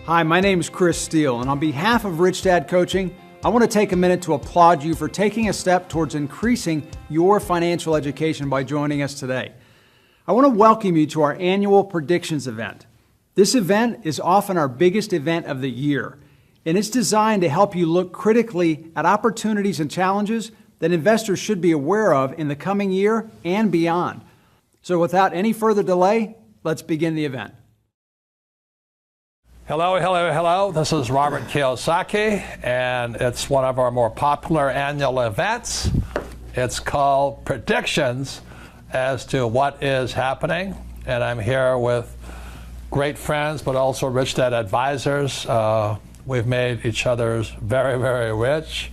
Hi, my name is Chris Steele, and on behalf of Rich Dad Coaching, I want to take a minute to applaud you for taking a step towards increasing your financial education by joining us today. I want to welcome you to our annual predictions event. This event is often our biggest event of the year, and it's designed to help you look critically at opportunities and challenges that investors should be aware of in the coming year and beyond. So without any further delay, let's begin the event. Hello. This is Robert Kiyosaky, and it's one of our more popular annual events. It's called Predictions as to what is happening, and I'm here with great friends, but also Rich Dad advisors. We've made each other's very, very rich,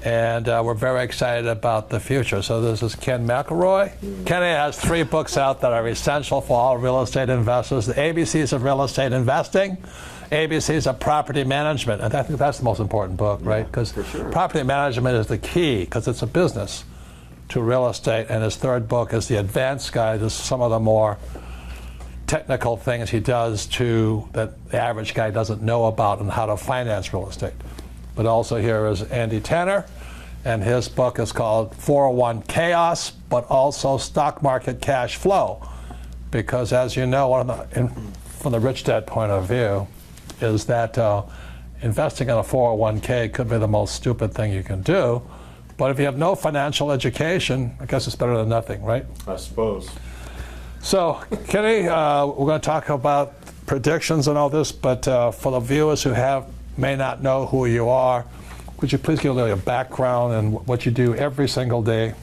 and we're very excited about the future. So this is Ken McElroy. Kenny has 3 books out that are essential for all real estate investors: The ABCs of Real Estate Investing, ABCs of Property Management, and I think that's the most important book, right? Because property management is the key, because it's a business to real estate. And his 3rd book is The Advanced Guide to some of the more technical things he does that the average guy doesn't know about and how to finance real estate. But also here is Andy Tanner, and his book is called 401 Chaos, but also Stock Market Cash Flow. Because as you know, from the Rich Dad point of view, is that investing in a 401k could be the most stupid thing you can do. But if you have no financial education, I guess it's better than nothing, right? I suppose. So, Kenny, we're going to talk about predictions and all this, but for the viewers who may not know who you are, could you please give a little background and what you do every single day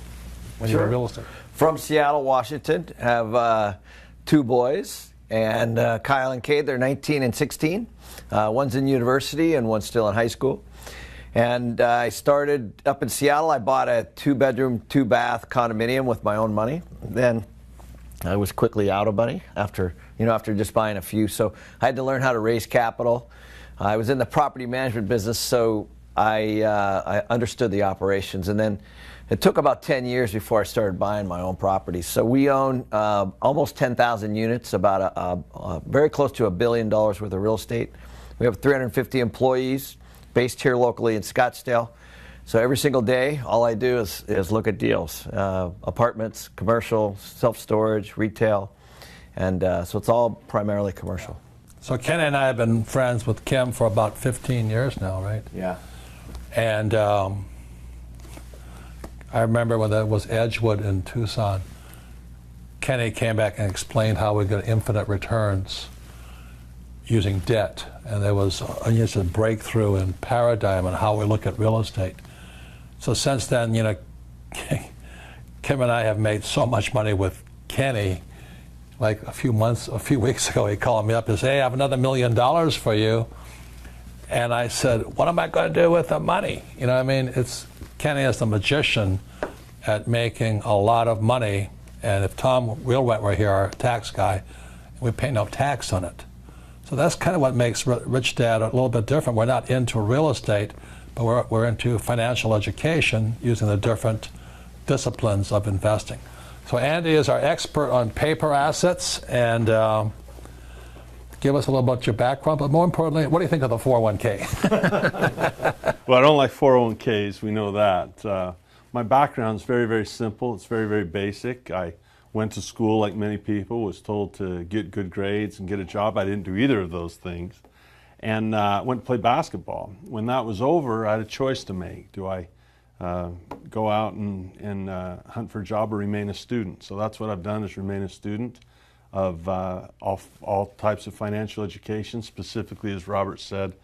when you're in real estate? From Seattle, Washington. Have 2 boys, and Kyle and Cade, they're 19 and 16. One's in university and one's still in high school. And I started up in Seattle. I bought a 2-bedroom, 2-bath condominium with my own money. Then I was quickly out of money after just buying a few. So I had to learn how to raise capital. I was in the property management business, so I understood the operations. And then it took about 10 years before I started buying my own properties. So we own almost 10,000 units, about very close to $1 billion worth of real estate. We have 350 employees based here locally in Scottsdale. So every single day, all I do is look at deals, apartments, commercial, self-storage, retail, and so it's all primarily commercial. So Ken and I have been friends with Kim for about 15 years now, right? Yeah. And I remember when that was Edgewood in Tucson, Kenny came back and explained how we got infinite returns using debt. And there was a breakthrough in paradigm on how we look at real estate. So since then, Kim and I have made so much money with Kenny. Like a few weeks ago, he called me up and said, "Hey, I have another $1 million for you." And I said, "What am I going to do with the money?" You know what I mean? Kenny is the magician at making a lot of money. And if Tom Wheelwright were here, our tax guy, we pay no tax on it. So that's kind of what makes Rich Dad a little bit different. We're not into real estate, but we're into financial education using the different disciplines of investing. So Andy is our expert on paper assets, and give us a little about your background, but more importantly, what do you think of the 401k? Well, I don't like 401ks, we know that. My background is very, very simple. It's very, very basic. I went to school like many people, was told to get good grades and get a job. I didn't do either of those things, and went to play basketball. When that was over, I had a choice to make. Do I go out and hunt for a job or remain a student? So that's what I've done, is remain a student of all types of financial education, specifically, as Robert said,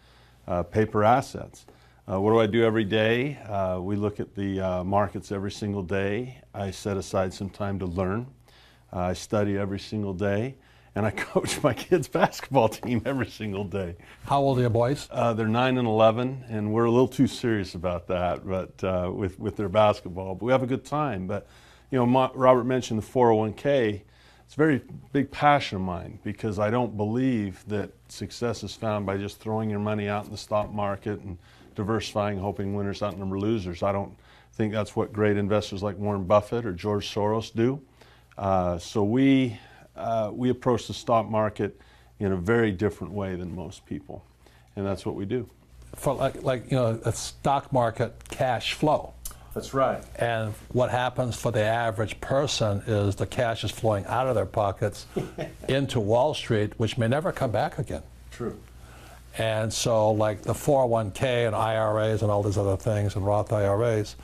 paper assets. What do I do every day? We look at the markets every single day. I set aside some time to learn. I study every single day, and I coach my kids' basketball team every single day. How old are your boys? They're 9 and 11, and we're a little too serious about that, but with their basketball. But we have a good time. But Robert mentioned the 401k. It's a very big passion of mine, because I don't believe that success is found by just throwing your money out in the stock market and diversifying, hoping winners outnumber losers. I don't think that's what great investors like Warren Buffett or George Soros do. So we approach the stock market in a very different way than most people. And that's what we do. For a stock market cash flow. That's right. And what happens for the average person is the cash is flowing out of their pockets into Wall Street, which may never come back again. True. And so like the 401k and IRAs and all these other things and Roth IRAs,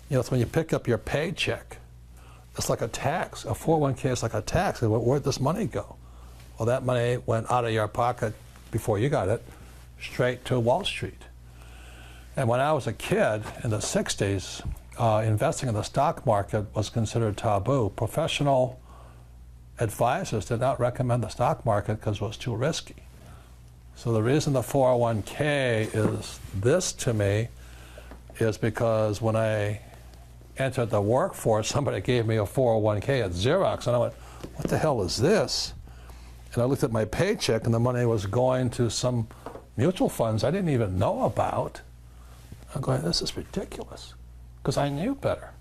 so when you pick up your paycheck, it's like a tax. A 401k is like a tax. Where'd this money go? Well, that money went out of your pocket before you got it, straight to Wall Street. And when I was a kid in the 60s, investing in the stock market was considered taboo. Professional advisors did not recommend the stock market because it was too risky. So the reason the 401k is this to me is because when I entered the workforce, somebody gave me a 401k at Xerox, and I went, what the hell is this? And I looked at my paycheck, and the money was going to some mutual funds I didn't even know about. I'm going, this is ridiculous, because I knew better.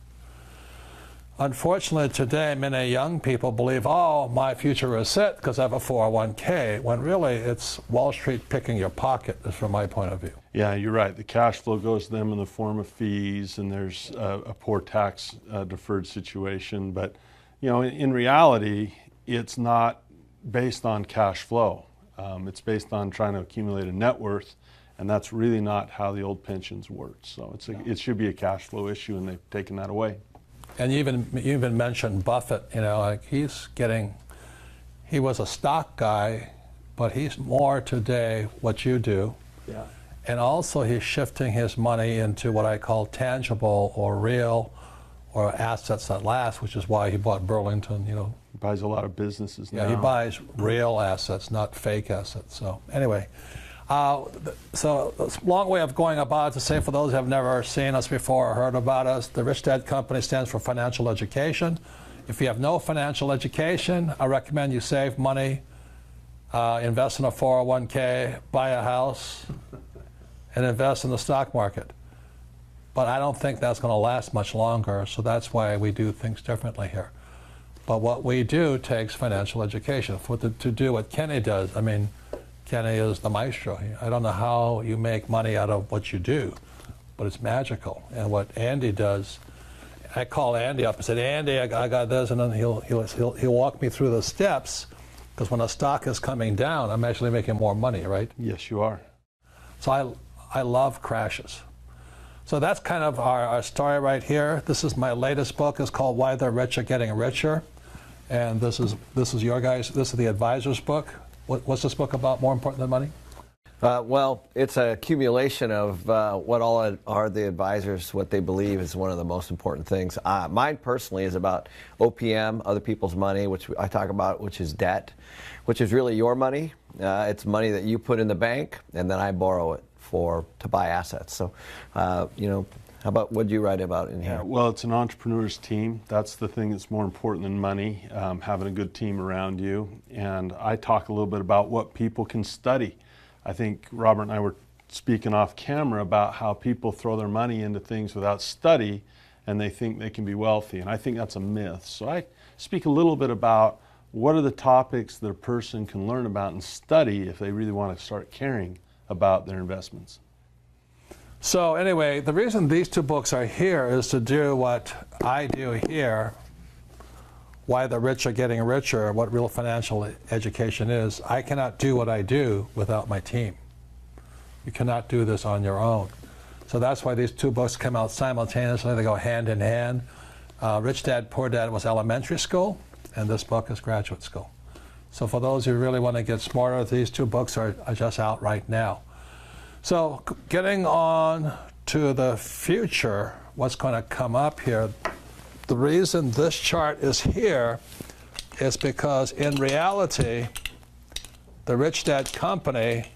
Unfortunately, today, many young people believe, oh, my future is set because I have a 401k, when really it's Wall Street picking your pocket, is from my point of view. Yeah, you're right. The cash flow goes to them in the form of fees, and there's a poor tax deferred situation. But, in reality, it's not based on cash flow. It's based on trying to accumulate a net worth, and that's really not how the old pensions worked. So it should be a cash flow issue, and they've taken that away. And you even mentioned Buffett. He was a stock guy, but he's more today what you do. Yeah. And also he's shifting his money into what I call tangible or real or assets that last, which is why he bought Burlington, He buys a lot of businesses now. Yeah, he buys real assets, not fake assets. So anyway, so it's a long way of going about to say, for those who have never seen us before or heard about us, the Rich Dad Company stands for financial education. If you have no financial education, I recommend you save money, invest in a 401k, buy a house, and invest in the stock market. But I don't think that's going to last much longer, so that's why we do things differently here. But what we do takes financial education. To do what Kenny does, Kenny is the maestro. I don't know how you make money out of what you do, but it's magical. And what Andy does, I call Andy up and said, Andy, I got this, and then he'll walk me through the steps, because when a stock is coming down, I'm actually making more money, right? Yes, you are. So I love crashes. So that's kind of our story right here. This is my latest book. It's called Why the Rich Are Getting Richer. And this is your guys, this is the advisor's book. What's this book about, more important than money? Well, it's an accumulation of what all are the advisors, what they believe is one of the most important things. Mine personally is about OPM, other people's money, which I talk about, which is debt, which is really your money. It's money that you put in the bank, and then I borrow it to buy assets. So, how about what do you write about in here? Yeah, well, it's an entrepreneur's team. That's the thing that's more important than money, having a good team around you. And I talk a little bit about what people can study. I think Robert and I were speaking off camera about how people throw their money into things without study, and they think they can be wealthy. And I think that's a myth. So I speak a little bit about what are the topics that a person can learn about and study if they really want to start caring about their investments. So anyway, the reason these two books are here is to do what I do here, Why the Rich Are Getting Richer, what real financial education is. I cannot do what I do without my team. You cannot do this on your own. So that's why these two books come out simultaneously. They go hand in hand. Rich Dad, Poor Dad was elementary school, and this book is graduate school. So for those who really want to get smarter, these two books are just out right now. So getting on to the future, what's going to come up here, the reason this chart is here is because in reality, the Rich Dad Company,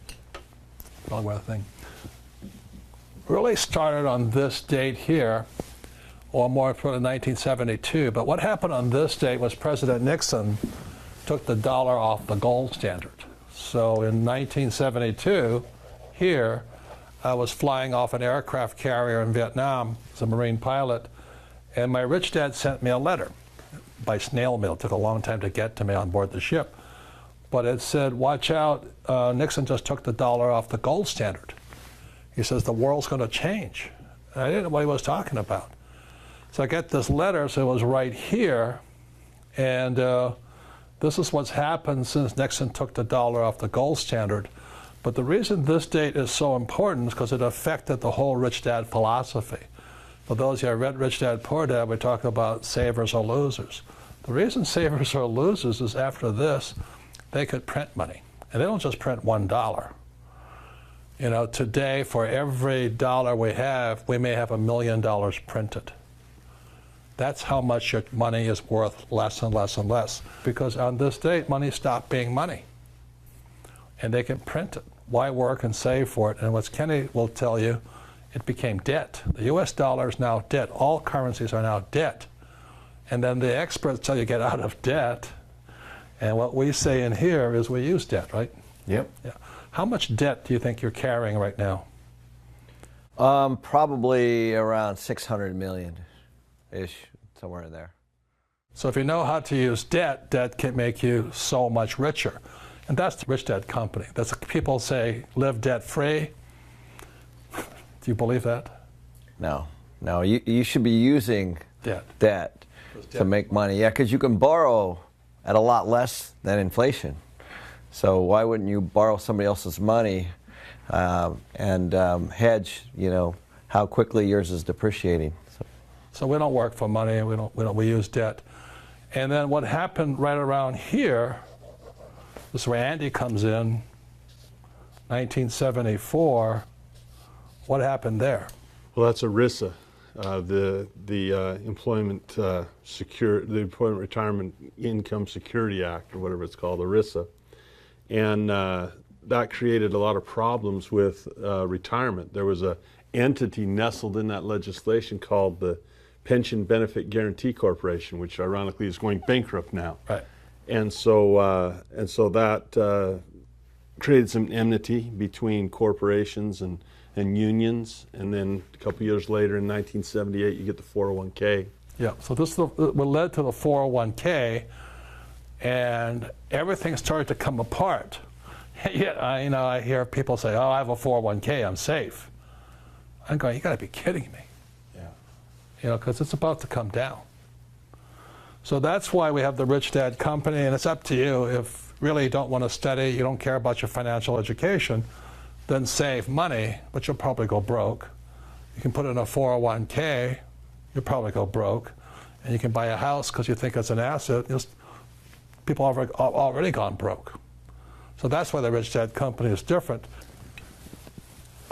really started on this date here, or more importantly, 1972. But what happened on this date was President Nixon took the dollar off the gold standard. So in 1972, here, I was flying off an aircraft carrier in Vietnam as a Marine pilot, and my rich dad sent me a letter by snail mail. It took a long time to get to me on board the ship. but it said, watch out, Nixon just took the dollar off the gold standard. He says the world's going to change. And I didn't know what he was talking about. So I get this letter, so it was right here, and this is what's happened since Nixon took the dollar off the gold standard. But the reason this date is so important is because it affected the whole rich dad philosophy. For those who have read Rich Dad, Poor Dad, we talk about savers or losers. The reason savers are losers is after this, they could print money. And they don't just print $1. You know, today, for every dollar we have, we may have $1 million printed. That's how much your money is worth less and less and less. Because on this date, money stopped being money. And they can print it. Why work and save for it? And what Kenny will tell you, it became debt. The US dollar is now debt. All currencies are now debt. And then the experts tell you get out of debt. And what we say in here is we use debt, right? Yep. Yeah. How much debt do you think you're carrying right now? Probably around 600 million-ish, somewhere in there. So if you know how to use debt, debt can make you so much richer. And that's the Rich Dad Company. That's people say, live debt-free. Do you believe that? No. No, you should be using debt to make money. Yeah, because you can borrow at a lot less than inflation. So why wouldn't you borrow somebody else's money and hedge, you know, how quickly yours is depreciating? So we don't work for money. We use debt. And then what happened right around here, this is where Andy comes in, 1974. What happened there? Well, that's ERISA, the Employment Retirement Income Security Act, or whatever it's called, ERISA, and that created a lot of problems with retirement. There was an entity nestled in that legislation called the Pension Benefit Guaranty Corporation, which ironically is going bankrupt now. Right. And so that created some enmity between corporations and unions, and then a couple years later in 1978 you get the 401k. Yeah, so this is what led to the 401k, and everything started to come apart. Yeah, I hear people say, oh, I have a 401k, I'm safe. I'm going, you gotta be kidding me. Yeah. You know, because it's about to come down. So that's why we have the Rich Dad Company, and it's up to you. If really you don't want to study, you don't care about your financial education, then save money, but you'll probably go broke. You can put it in a 401k, you'll probably go broke. And you can buy a house because you think it's an asset. People have already gone broke. So that's why the Rich Dad Company is different.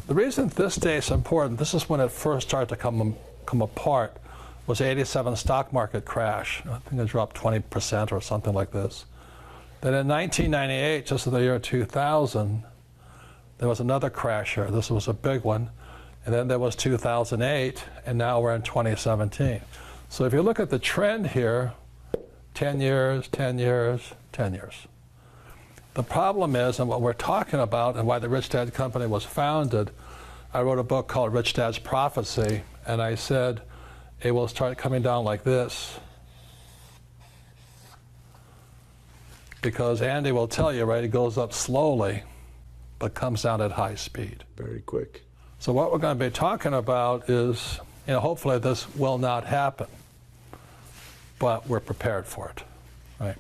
The reason this day is important, this is when it first started to come apart, was the '87 stock market crash. I think it dropped 20% or something like this. Then in 1998, just in the year 2000, there was another crash here. This was a big one. And then there was 2008, and now we're in 2017. So if you look at the trend here, 10 years, 10 years, 10 years. The problem is, and what we're talking about, and why the Rich Dad Company was founded, I wrote a book called Rich Dad's Prophecy, and I said it will start coming down like this. Because Andy will tell you, right, it goes up slowly, but comes down at high speed. Very quick. So what we're going to be talking about is, hopefully this will not happen, but we're prepared for it, right?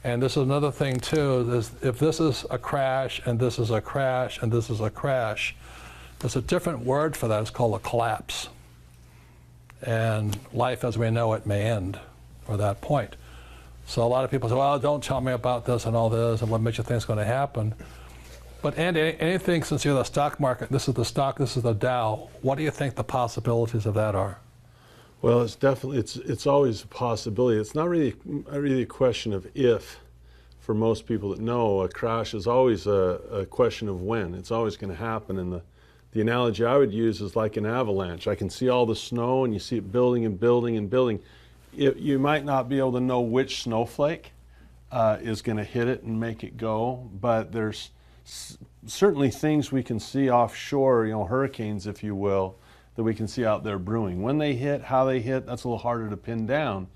And this is another thing too, is if this is a crash, and this is a crash, and this is a crash, there's a different word for that. It's called a collapse. And life as we know it may end for that point. So a lot of people say, well, don't tell me about this and all this, and what makes you think it's going to happen? But Andy, anything, since you're the stock market, this is the stock, this is the Dow, what do you think the possibilities of that are? Well, it's definitely, it's always a possibility. It's not really a question of if. For most people that know, a crash is always a question of when. It's always going to happen. And the analogy I would use is like an avalanche. I can see all the snow, and you see it building and building and building. You might not be able to know which snowflake is going to hit it and make it go, but there's certainly things we can see offshore, hurricanes, if you will, that we can see out there brewing. When they hit, how they hit, that's a little harder to pin down.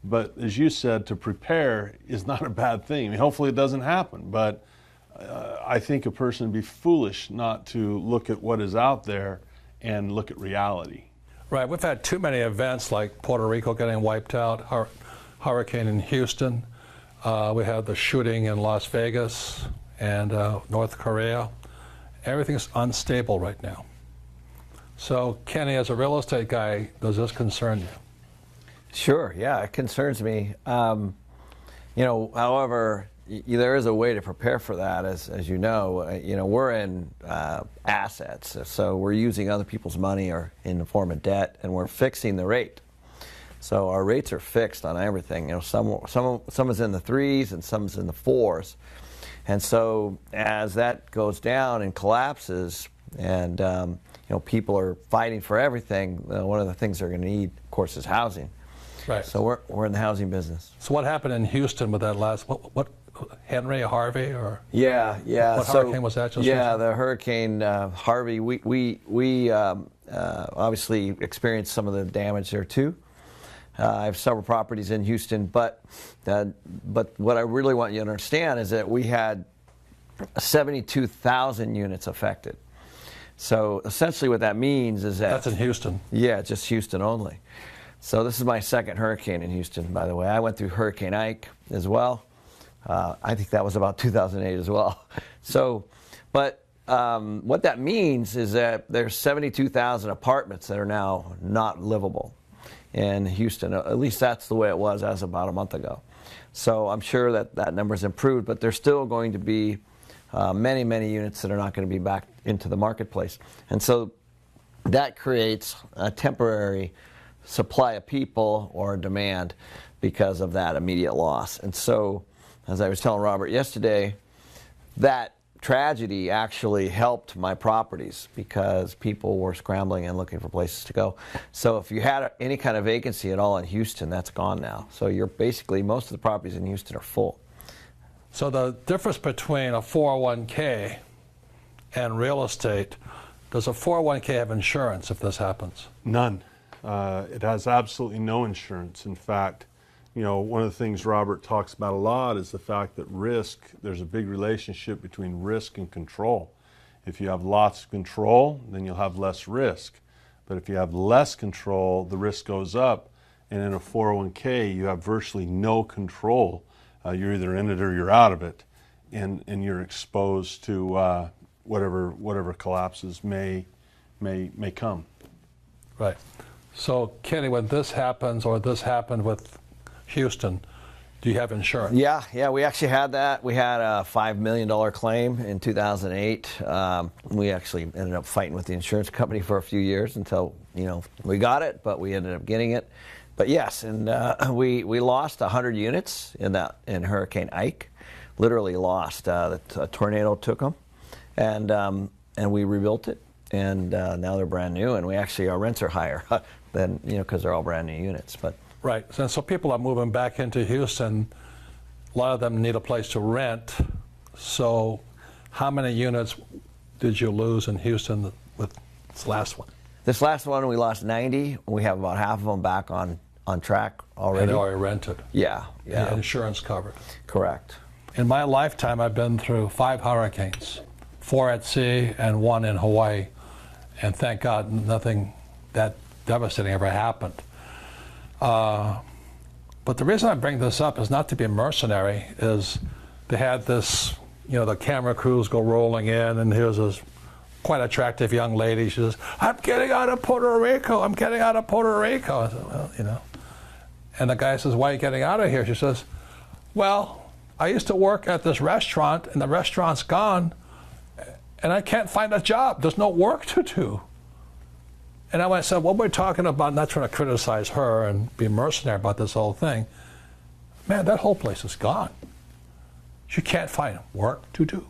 But as you said, to prepare is not a bad thing. I mean, hopefully it doesn't happen, but I think a person would be foolish not to look at what is out there and look at reality. Right, we've had too many events like Puerto Rico getting wiped out, hurricane in Houston. We had the shooting in Las Vegas and North Korea. Everything's unstable right now. So, Kenny, as a real estate guy, does this concern you? Sure, yeah, it concerns me. However, there is a way to prepare for that, as you know. We're in assets, so we're using other people's money or in the form of debt, and we're fixing the rate. So our rates are fixed on everything. Some is in the 3s and some is in the 4s. And so as that goes down and collapses, and people are fighting for everything, one of the things they're going to need, of course, is housing. Right. So we're in the housing business. So what happened in Houston with that last, what Henry, Harvey, or? Yeah. What hurricane was that? The Hurricane Harvey. We obviously experienced some of the damage there too. I have several properties in Houston, but what I really want you to understand is that we had 72,000 units affected. So essentially what that means is that... That's in Houston. Yeah, just Houston only. So this is my second hurricane in Houston, by the way. I went through Hurricane Ike as well. I think that was about 2008 as well. So, but what that means is that there's 72,000 apartments that are now not livable in Houston. At least that's the way it was as about a month ago. So I'm sure that number's improved, but there's still going to be many, many units that are not going to be back into the marketplace. And so that creates a temporary supply of people or demand because of that immediate loss. And so, as I was telling Robert yesterday, that tragedy actually helped my properties because people were scrambling and looking for places to go. So if you had any kind of vacancy at all in Houston, that's gone now. So you're basically, most of the properties in Houston are full. So the difference between a 401k and real estate, does a 401k have insurance if this happens? None. It has absolutely no insurance. In fact, one of the things Robert talks about a lot is the fact that there's a big relationship between risk and control. If you have lots of control, then you'll have less risk. But if you have less control, the risk goes up. And in a 401k, you have virtually no control. You're either in it or you're out of it. And you're exposed to whatever collapses may come. Right. So, Kenny, when this happens, or this happened with Houston, do you have insurance? Yeah, we actually had that. We had a $5 million claim in 2008. We actually ended up fighting with the insurance company for a few years until, we got it, but we ended up getting it. But yes, and we lost 100 units in Hurricane Ike. Literally lost. A tornado took them, and we rebuilt it, and now they're brand new. And our rents are higher than because they're all brand new units. But right. So people are moving back into Houston. A lot of them need a place to rent. So, how many units did you lose in Houston with this last one? This last one we lost 90. We have about half of them back on track already. And already rented. Yeah. And insurance covered. Correct. In my lifetime, I've been through 5 hurricanes, 4 at sea and 1 in Hawaii. And thank God nothing that devastating ever happened. But the reason I bring this up is not to be mercenary, is they had this, the camera crews go rolling in, and here's this quite attractive young lady. She says, "I'm getting out of Puerto Rico. I'm getting out of Puerto Rico." I said, well, And the guy says, "Why are you getting out of here?" She says, "Well, I used to work at this restaurant, and the restaurant's gone, and I can't find a job. There's no work to do." And I said, what we're talking about, not trying to criticize her and be mercenary about this whole thing, man, that whole place is gone. She can't find work to do.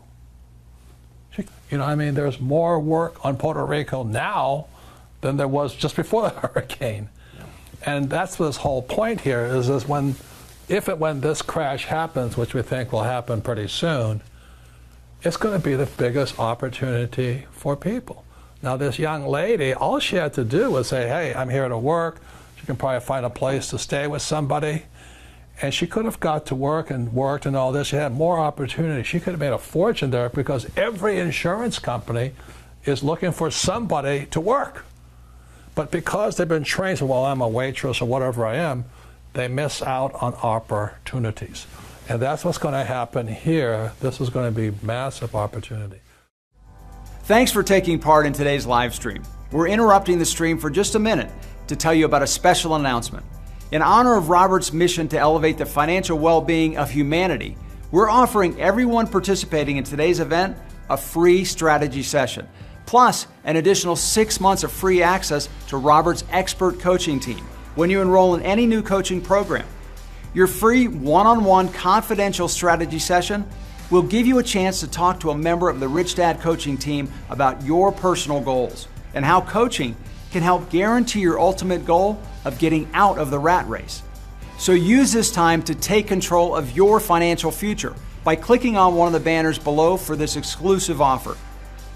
There's more work on Puerto Rico now than there was just before the hurricane. And that's this whole point here, is when this crash happens, which we think will happen pretty soon, it's going to be the biggest opportunity for people. Now, this young lady, all she had to do was say, "Hey, I'm here to work." She can probably find a place to stay with somebody. And she could have got to work and worked and all this. She had more opportunity. She could have made a fortune there because every insurance company is looking for somebody to work. But because they've been trained, so, well, I'm a waitress or whatever I am, they miss out on opportunities. And that's what's going to happen here. This is going to be massive opportunity. Thanks for taking part in today's live stream. We're interrupting the stream for just a minute to tell you about a special announcement. In honor of Robert's mission to elevate the financial well-being of humanity, we're offering everyone participating in today's event a free strategy session, plus an additional 6 months of free access to Robert's expert coaching team when you enroll in any new coaching program. Your free one-on-one confidential strategy session will give you a chance to talk to a member of the Rich Dad coaching team about your personal goals and how coaching can help guarantee your ultimate goal of getting out of the rat race. So use this time to take control of your financial future by clicking on one of the banners below for this exclusive offer.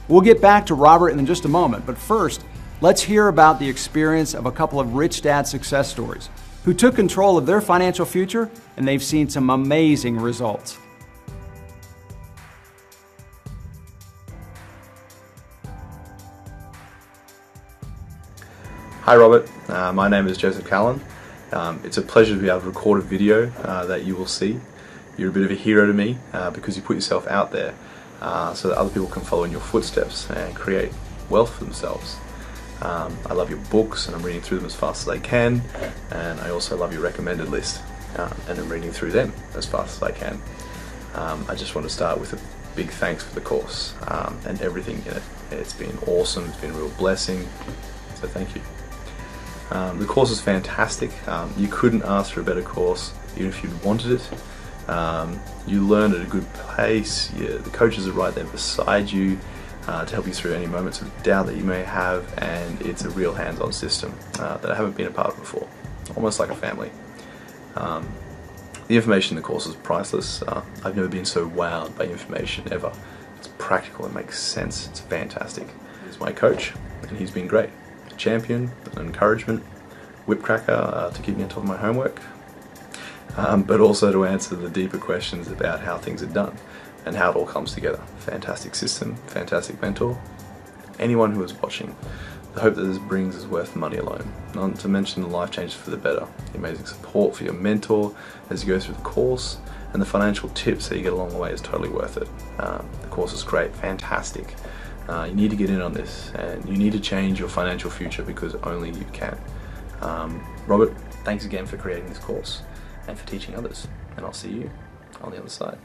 We'll get back to Robert in just a moment, but first, let's hear about the experience of a couple of Rich Dad success stories who took control of their financial future, and they've seen some amazing results. Hi Robert, my name is Joseph Callan. It's a pleasure to be able to record a video that you will see. You're a bit of a hero to me because you put yourself out there so that other people can follow in your footsteps and create wealth for themselves. I love your books and I'm reading through them as fast as I can, and I also love your recommended list and I'm reading through them as fast as I can. I just want to start with a big thanks for the course and everything in it. It's been awesome, it's been a real blessing, so thank you. The course is fantastic. You couldn't ask for a better course, even if you'd wanted it. You learn at a good pace. The coaches are right there beside you to help you through any moments of doubt that you may have, and it's a real hands-on system that I haven't been a part of before, almost like a family. The information in the course is priceless. I've never been so wowed by information ever. It's practical, it makes sense, it's fantastic. He's my coach, and he's been great. Champion, an encouragement, whipcracker to keep me on top of my homework, but also to answer the deeper questions about how things are done and how it all comes together. Fantastic system, fantastic mentor. Anyone who is watching, the hope that this brings is worth the money alone, not to mention the life changes for the better, the amazing support for your mentor as you go through the course, and the financial tips that you get along the way is totally worth it. The course is great, fantastic. You need to get in on this, and you need to change your financial future because only you can. Robert, thanks again for creating this course and for teaching others, and I'll see you on the other side.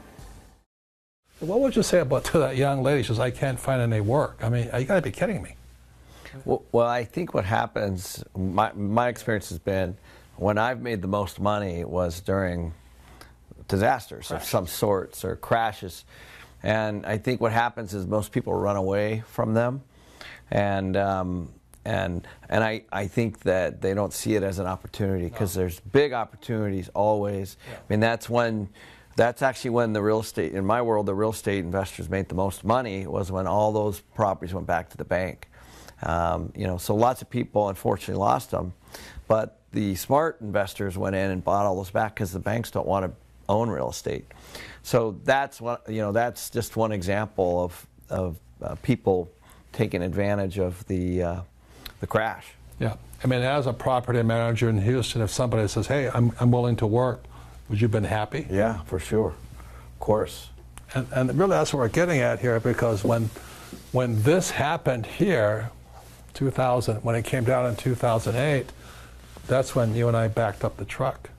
What would you say about to that young lady? She says, I can't find any work. I mean, you got to be kidding me. Well, I think what happens, my experience has been, when I've made the most money was during disasters of some sorts or crashes. And I think what happens is most people run away from them, and I think that they don't see it as an opportunity because there's big opportunities always. Yeah. I mean, that's actually when the real estate, in my world, the real estate investors made the most money was when all those properties went back to the bank. So lots of people unfortunately lost them, but the smart investors went in and bought all those back because the banks don't want to own real estate. So that's that's just one example of people taking advantage of the crash. Yeah, I mean, as a property manager in Houston, if somebody says, "Hey, I'm willing to work," would you have been happy? Yeah, for sure, of course. And really, that's what we're getting at here, because when this happened here, 2000, when it came down in 2008, that's when you and I backed up the truck.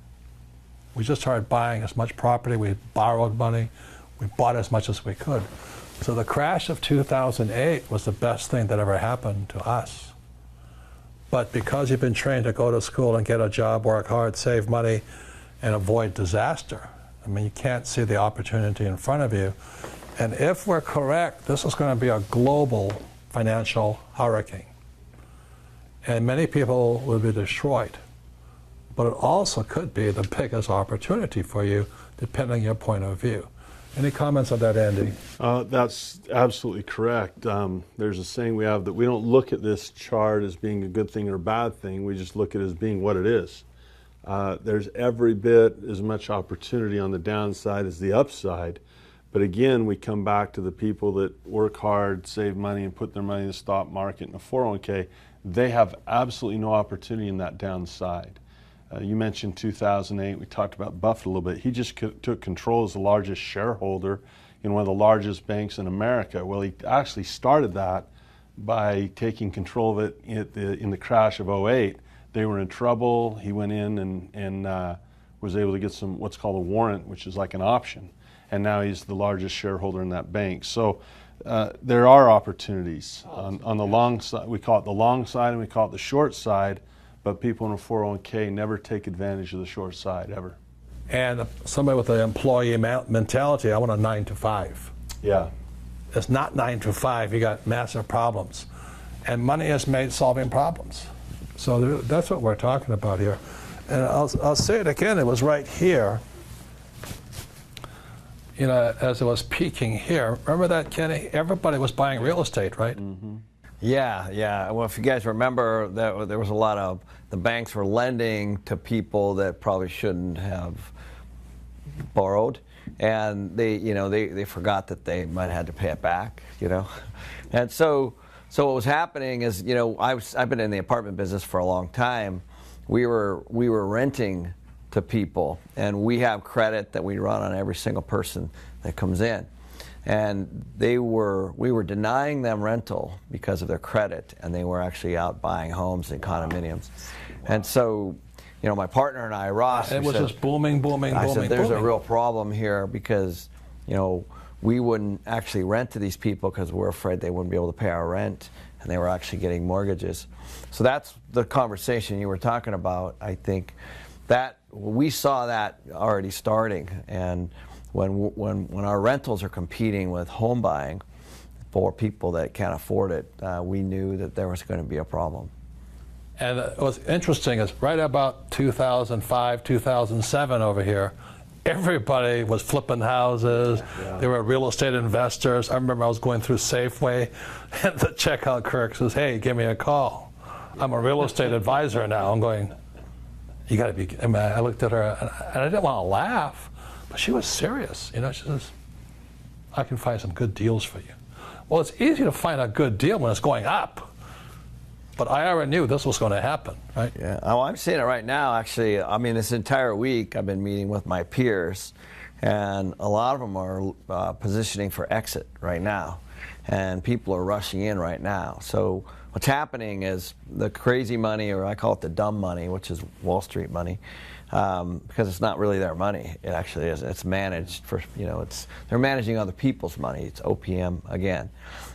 We just started buying as much property. We borrowed money. We bought as much as we could. So the crash of 2008 was the best thing that ever happened to us. But because you've been trained to go to school and get a job, work hard, save money, and avoid disaster, I mean, you can't see the opportunity in front of you. And if we're correct, this is going to be a global financial hurricane. And many people will be destroyed. But it also could be the biggest opportunity for you, depending on your point of view. Any comments on that, Andy? That's absolutely correct. There's a saying we have that we don't look at this chart as being a good thing or a bad thing. We just look at it as being what it is. There's every bit as much opportunity on the downside as the upside. But again, we come back to the people that work hard, save money, and put their money in the stock market and a 401k. They have absolutely no opportunity in that downside. You mentioned 2008. We talked about Buffett a little bit. He just took control as the largest shareholder in one of the largest banks in America. Well, he actually started that by taking control of it in the crash of 2008. They were in trouble. He went in and was able to get some what's called a warrant, which is like an option. And now he's the largest shareholder in that bank. So there are opportunities on the long side. We call it the long side and we call it the short side. But people in a 401k never take advantage of the short side, ever. And somebody with an employee mentality, I want a 9 to 5. Yeah. It's not 9 to 5. You got massive problems. And money is made solving problems. So that's what we're talking about here. And I'll say it again, it was right here, you know, as it was peaking here. Remember that, Kenny? Everybody was buying real estate, right? Mm-hmm. Yeah. Well, if you guys remember, there was a lot of, the banks were lending to people that probably shouldn't have borrowed, and they forgot that they might have had to pay it back, you know. And so what was happening is, you know, I've been in the apartment business for a long time. We were renting to people, and we have credit that we run on every single person that comes in. And we were denying them rental because of their credit, and they were actually out buying homes and condominiums. Wow. And so, you know, my partner and I, Ross, it was just booming. I said, there's a real problem here because, you know, we wouldn't actually rent to these people because we're afraid they wouldn't be able to pay our rent, and they were actually getting mortgages. So that's the conversation you were talking about. I think that we saw that already starting, and when our rentals are competing with home buying for people that can't afford it, we knew that there was going to be a problem. And what's interesting is right about 2005, 2007 over here, everybody was flipping houses. Yeah. They were real estate investors. I remember I was going through Safeway, and the checkout clerk says, "Hey, give me a call. I'm a real estate advisor now." I'm going, "You got to be," I looked at her, and I didn't want to laugh. But she was serious, you know. She says, "I can find some good deals for you." Well, it's easy to find a good deal when it's going up. But I already knew this was going to happen, right? Yeah. Oh, I'm seeing it right now, actually. I mean, this entire week I've been meeting with my peers, and a lot of them are positioning for exit right now. And people are rushing in right now. So what's happening is the crazy money, or I call it the dumb money, which is Wall Street money, because it's not really their money. It actually is. It's managed for, you know, they're managing other people's money. It's OPM again.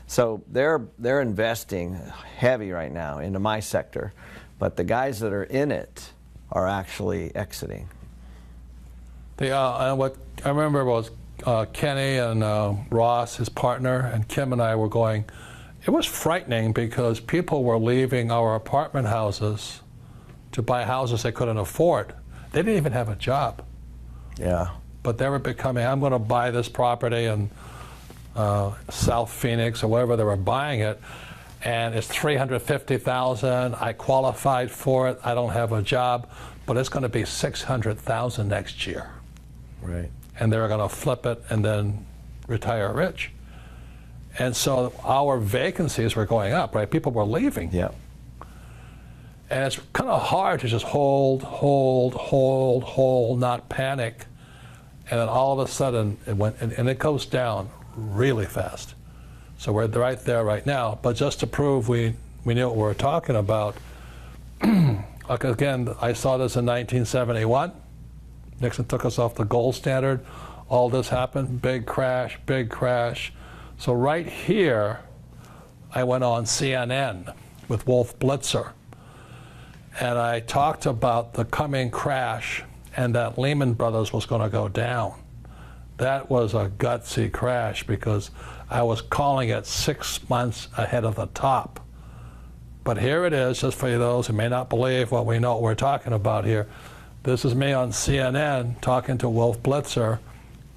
So they're investing heavy right now into my sector, but the guys that are in it are actually exiting. What I remember was Kenny and Ross, his partner, and Kim and I were going. It was frightening because people were leaving our apartment houses to buy houses they couldn't afford. They didn't even have a job. Yeah. But they were becoming, I'm going to buy this property in South Phoenix or wherever they were buying it, and it's $350,000. I qualified for it. I don't have a job, but it's going to be $600,000 next year. Right. And they were going to flip it and then retire rich. And so our vacancies were going up, right? People were leaving. Yeah. And it's kind of hard to just hold, not panic. And then all of a sudden it went, and it goes down really fast. So we're right there right now. But just to prove we knew what we were talking about, like again, I saw this in 1971. Nixon took us off the gold standard. All this happened, big crash. So right here, I went on CNN with Wolf Blitzer. And I talked about the coming crash and that Lehman Brothers was going to go down. That was a gutsy crash because I was calling it 6 months ahead of the top. But here it is, just for those who may not believe what we know what we're talking about here. This is me on CNN talking to Wolf Blitzer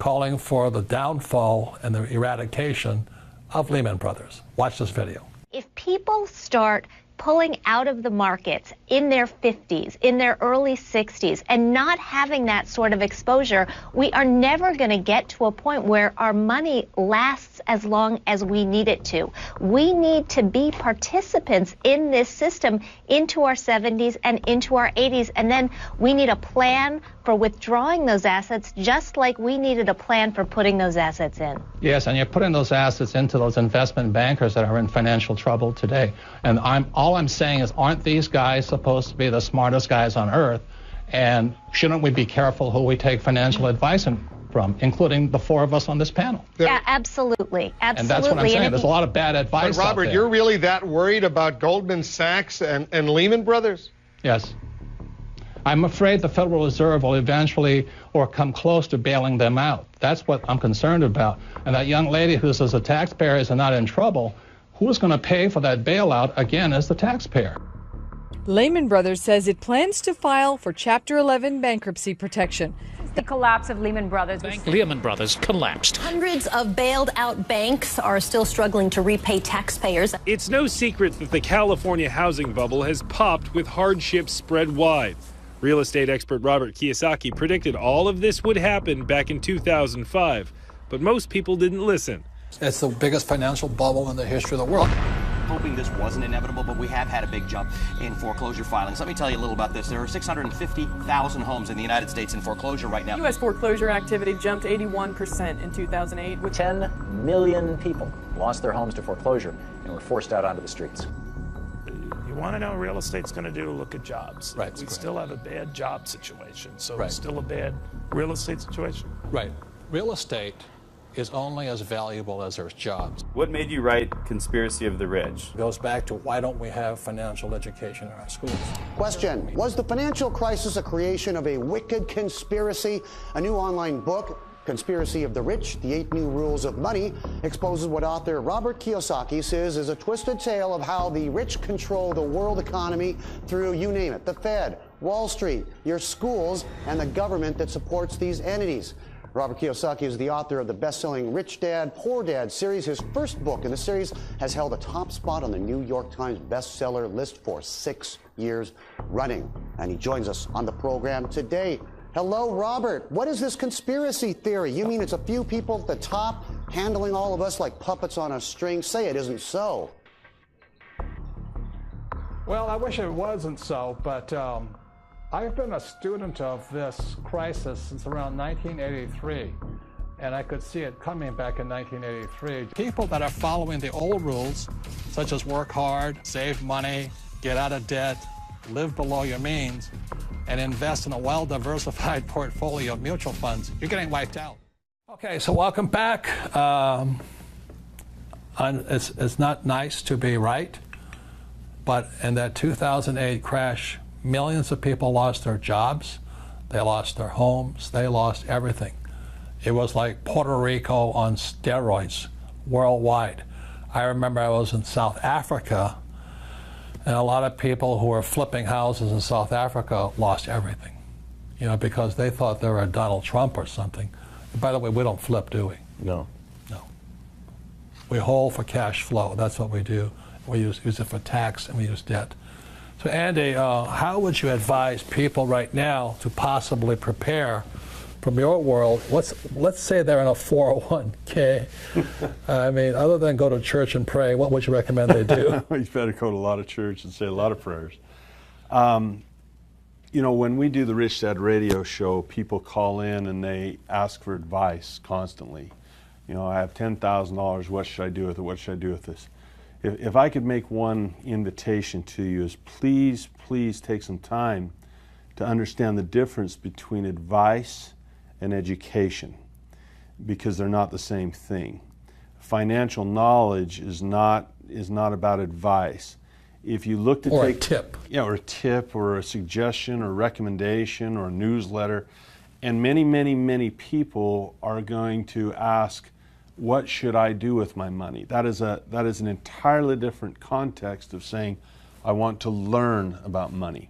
calling for the downfall and the eradication of Lehman Brothers. Watch this video. If people start pulling out of the markets in their 50s, in their early 60s, and not having that sort of exposure, we are never going to get to a point where our money lasts as long as we need it to. We need to be participants in this system into our 70s and into our 80s, and then we need a plan for withdrawing those assets, just like we needed a plan for putting those assets in. Yes, and you're putting those assets into those investment bankers that are in financial trouble today. And all I'm saying is, aren't these guys supposed to be the smartest guys on earth? And shouldn't we be careful who we take financial advice from, including the four of us on this panel? Yeah, absolutely. Absolutely. And that's what I'm saying. There's a lot of bad advice But Robert, out there. you're really that worried about Goldman Sachs and Lehman Brothers? Yes. I'm afraid the Federal Reserve will eventually or come close to bailing them out. That's what I'm concerned about. And that young lady who says the taxpayers are not in trouble, who's going to pay for that bailout again as the taxpayer? Lehman Brothers says it plans to file for Chapter 11 bankruptcy protection. The collapse of Lehman Brothers. Lehman Brothers collapsed. Hundreds of bailed out banks are still struggling to repay taxpayers. It's no secret that the California housing bubble has popped with hardships spread wide. Real estate expert Robert Kiyosaky predicted all of this would happen back in 2005, but most people didn't listen. It's the biggest financial bubble in the history of the world. Hoping this wasn't inevitable, but we have had a big jump in foreclosure filings. Let me tell you a little about this. There are 650,000 homes in the United States in foreclosure right now. U.S. foreclosure activity jumped 81% in 2008. With 10 million people lost their homes to foreclosure and were forced out onto the streets. You want to know what real estate's going to do to look at jobs. Right. We still have a bad job situation, so Right. it's still a bad real estate situation. Right. Real estate is only as valuable as there's jobs. What made you write Conspiracy of the Rich? It goes back to why don't we have financial education in our schools? Question: was the financial crisis a creation of a wicked conspiracy? A new online book, Conspiracy of the Rich, The 8 New Rules of Money, exposes what author Robert Kiyosaky says is a twisted tale of how the rich control the world economy through, you name it, the Fed, Wall Street, your schools, and the government that supports these entities. Robert Kiyosaky is the author of the best-selling Rich Dad, Poor Dad series. His first book in the series has held a top spot on the New York Times bestseller list for 6 years running. And he joins us on the program today. Hello, Robert. What is this conspiracy theory? You mean it's a few people at the top handling all of us like puppets on a string? Say it isn't so. Well, I wish it wasn't so, but I've been a student of this crisis since around 1983, and I could see it coming back in 1983. People that are following the old rules, such as work hard, save money, get out of debt, live below your means, and invest in a well-diversified portfolio of mutual funds, you're getting wiped out. Okay, so welcome back. It's not nice to be right, but in that 2008 crash, millions of people lost their jobs, they lost their homes, they lost everything. It was like Puerto Rico on steroids worldwide. I remember I was in South Africa, and a lot of people who were flipping houses in South Africa lost everything, you know, because they thought they were Donald Trump or something. And by the way, we don't flip, do we? No. No. We hold for cash flow. That's what we do. We use it for tax, and we use debt. So Andy, how would you advise people right now to possibly prepare from your world? Let's say they're in a 401k. I mean, other than go to church and pray, what would you recommend they do? You better go to a lot of church and say a lot of prayers. You know, when we do the Rich Dad radio show, people call in and they ask for advice constantly. You know, I have $10,000. What should I do with it? What should I do with this? If I could make one invitation to you is please, please take some time to understand the difference between advice and education, because they're not the same thing. Financial knowledge is not about advice. If you look to or take a tip. Yeah, or a tip or a suggestion or recommendation or a newsletter, and many, many, many people are going to ask, what should I do with my money? That is an entirely different context of saying, I want to learn about money.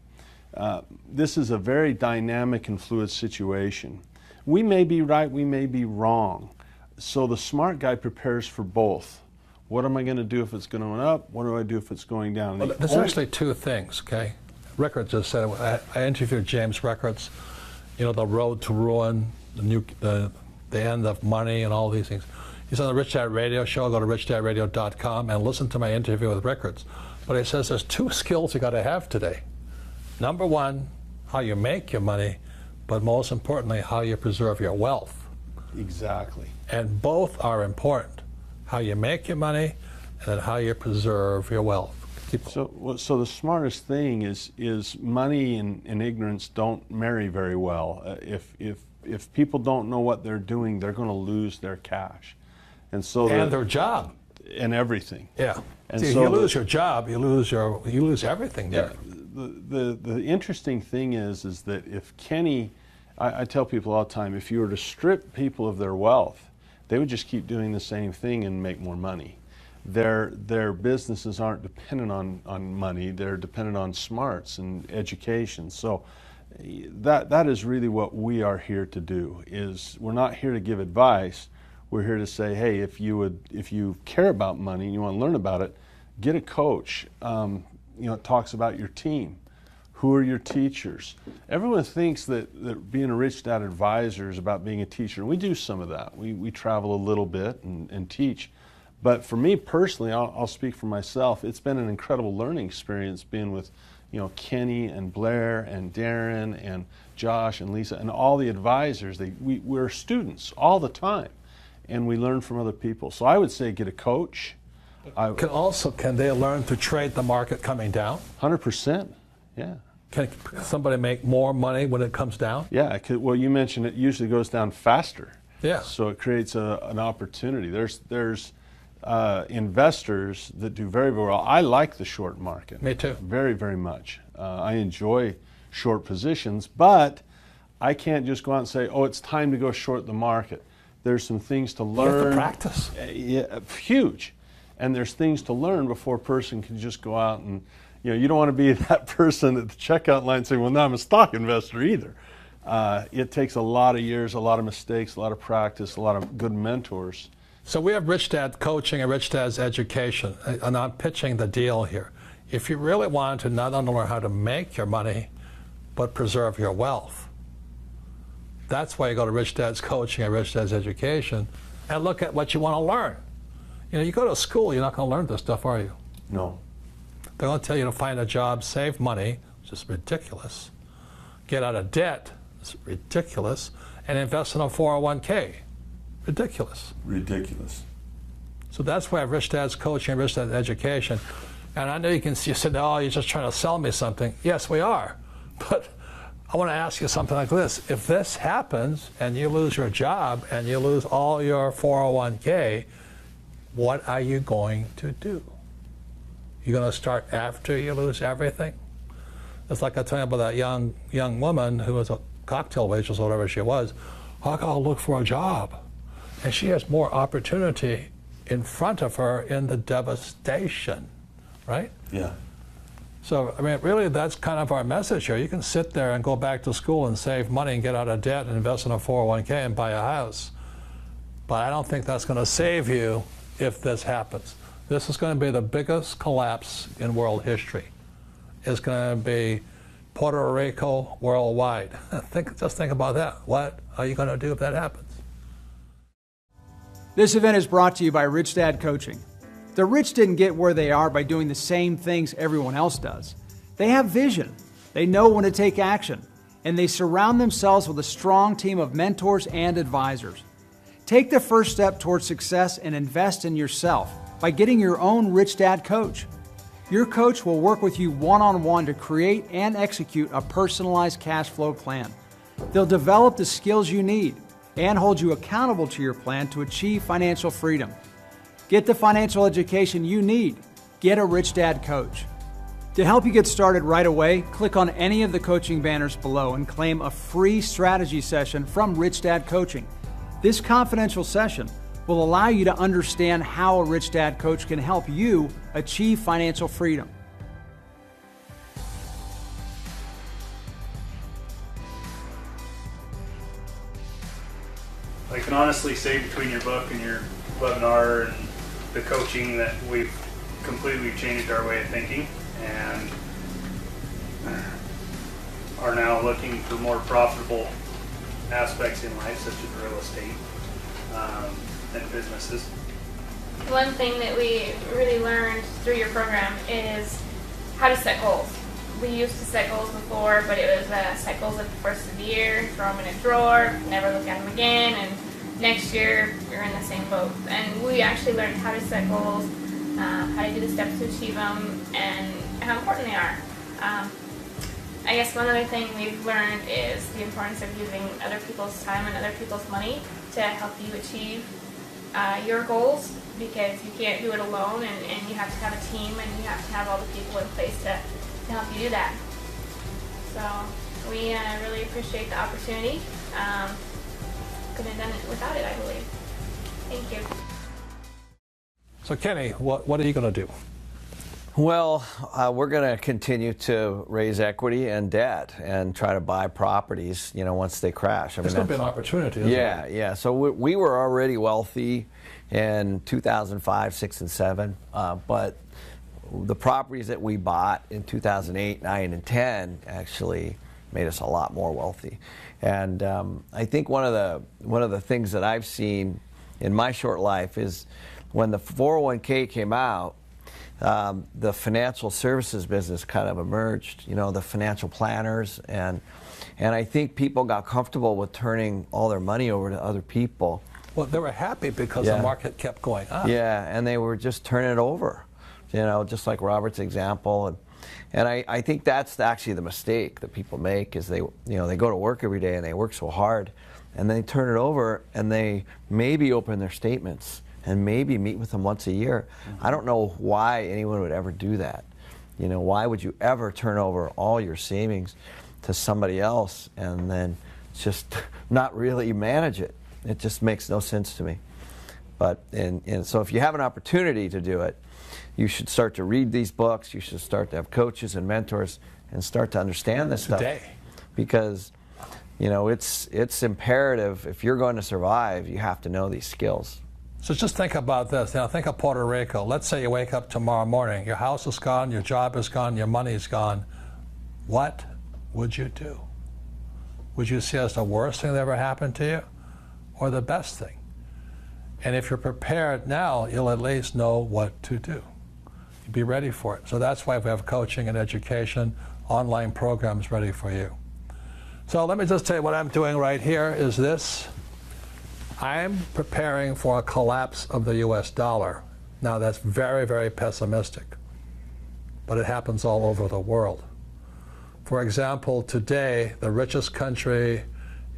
This is a very dynamic and fluid situation. We may be right, we may be wrong. So the smart guy prepares for both. What am I going to do if it's going up? What do I do if it's going down? Well, there's actually two things, okay? Rickards just said it. I interviewed James Rickards, you know, the road to ruin, the end of money and all these things. He's on the Rich Dad Radio show. Go to richdadradio.com and listen to my interview with Rickards. But he says there's two skills you got to have today. Number one, how you make your money, but most importantly, how you preserve your wealth. Exactly. And both are important. How you make your money and then how you preserve your wealth. So the smartest thing is money and ignorance don't marry very well. If people don't know what they're doing, they're going to lose their cash. And their job. And everything. Yeah. And see, so you lose your job, you lose everything there. The interesting thing is that if Kenny, I tell people all the time, if you were to strip people of their wealth, they would just keep doing the same thing and make more money. Their businesses aren't dependent on money, they're dependent on smarts and education. So that is really what we are here to do. Is we're not here to give advice. We're here to say, hey, if you care about money and you want to learn about it, get a coach. It talks about your team. Who are your teachers? Everyone thinks that being a Rich Dad advisor is about being a teacher. And we do some of that. We travel a little bit and teach. But for me personally, I'll speak for myself, it's been an incredible learning experience being with Kenny and Blair and Darren and Josh and Lisa and all the advisors. We're students all the time, and we learn from other people. So I would say get a coach. Can they learn to trade the market coming down? 100%, yeah. Can somebody make more money when it comes down? Yeah, well, you mentioned it usually goes down faster. Yeah. So it creates an opportunity. There's investors that do very, very well. I like the short market. Me too. Very, very much. I enjoy short positions, but I can't just go out and say, oh, it's time to go short the market. There's some things to learn. You have to practice. Yeah, huge. And there's things to learn before a person can just go out and, you don't want to be that person at the checkout line saying, well, no, I'm a stock investor either. It takes a lot of years, a lot of mistakes, a lot of practice, a lot of good mentors. So we have Rich Dad Coaching and Rich Dad's Education, and I'm pitching the deal here. If you really want to not only learn how to make your money, but preserve your wealth, that's why you go to Rich Dad's Coaching and Rich Dad's Education and look at what you want to learn. You go to school, you're not going to learn this stuff, are you? No. They're going to tell you to find a job, save money, which is ridiculous, get out of debt, it's ridiculous, and invest in a 401k. Ridiculous. Ridiculous. So that's why I have Rich Dad's Coaching and Rich Dad's Education. And I know you said, oh, you're just trying to sell me something. Yes, we are. But I want to ask you something like this. If this happens and you lose your job and you lose all your 401k, what are you going to do? You're going to start after you lose everything? It's like I told you about that young woman who was a cocktail waitress or whatever she was. I got to look for a job. And she has more opportunity in front of her in the devastation, right? Yeah. So, I mean, really, that's kind of our message here. You can sit there and go back to school and save money and get out of debt and invest in a 401k and buy a house. But I don't think that's going to save you if this happens. This is going to be the biggest collapse in world history. It's going to be Puerto Rico worldwide. Just think about that. What are you going to do if that happens? This event is brought to you by Rich Dad Coaching. The rich didn't get where they are by doing the same things everyone else does. They have vision, they know when to take action, and they surround themselves with a strong team of mentors and advisors. Take the first step towards success and invest in yourself by getting your own Rich Dad coach. Your coach will work with you one-on-one to create and execute a personalized cash flow plan. They'll develop the skills you need and hold you accountable to your plan to achieve financial freedom. Get the financial education you need. Get a Rich Dad coach. To help you get started right away, click on any of the coaching banners below and claim a free strategy session from Rich Dad Coaching. This confidential session will allow you to understand how a Rich Dad coach can help you achieve financial freedom. honestly say between your book and your webinar and the coaching that we've completely changed our way of thinking and are now looking for more profitable aspects in life, such as real estate and businesses. One thing that we really learned through your program is how to set goals. We used to set goals before, but it was set goals at the first of the year, throw them in a drawer, never look at them again, and next year you're in the same boat. And we actually learned how to set goals, how to do the steps to achieve them, and how important they are. I guess one other thing we've learned is the importance of using other people's time and other people's money to help you achieve your goals, because you can't do it alone, and you have to have a team, and you have to have all the people in place to help you do that. So we really appreciate the opportunity. Couldn't have done it without it, I believe. Thank you. So Kenny, what are you going to do? Well, we're going to continue to raise equity and debt and try to buy properties, once they crash. There's going to be an opportunity, isn't it? Yeah. So we were already wealthy in 2005, 6, and 7, but the properties that we bought in 2008, 9, and 10 actually made us a lot more wealthy. And I think one of the things that I've seen in my short life is when the 401k came out, the financial services business kind of emerged, the financial planners, and I think people got comfortable with turning all their money over to other people. Well, they were happy because the market kept going up. Yeah, and they were just turning it over, just like Robert's example. And I think that's actually the mistake that people make is they go to work every day and they work so hard, and they turn it over and they maybe open their statements and maybe meet with them once a year. I don't know why anyone would ever do that. Why would you ever turn over all your savings to somebody else and then just not really manage it? It just makes no sense to me. But and so if you have an opportunity to do it, you should start to read these books. You should start to have coaches and mentors and start to understand this stuff. Because it's imperative. If you're going to survive, you have to know these skills. So just think about this. Now think of Puerto Rico. Let's say you wake up tomorrow morning. Your house is gone, your job is gone, your money's gone. What would you do? Would you see it as the worst thing that ever happened to you or the best thing? And if you're prepared now, you'll at least know what to do. You'll be ready for it. So that's why we have coaching and education, online programs ready for you. So let me just tell you what I'm doing right here is this. I'm preparing for a collapse of the US dollar. Now that's very, very pessimistic, but it happens all over the world. For example, today, the richest country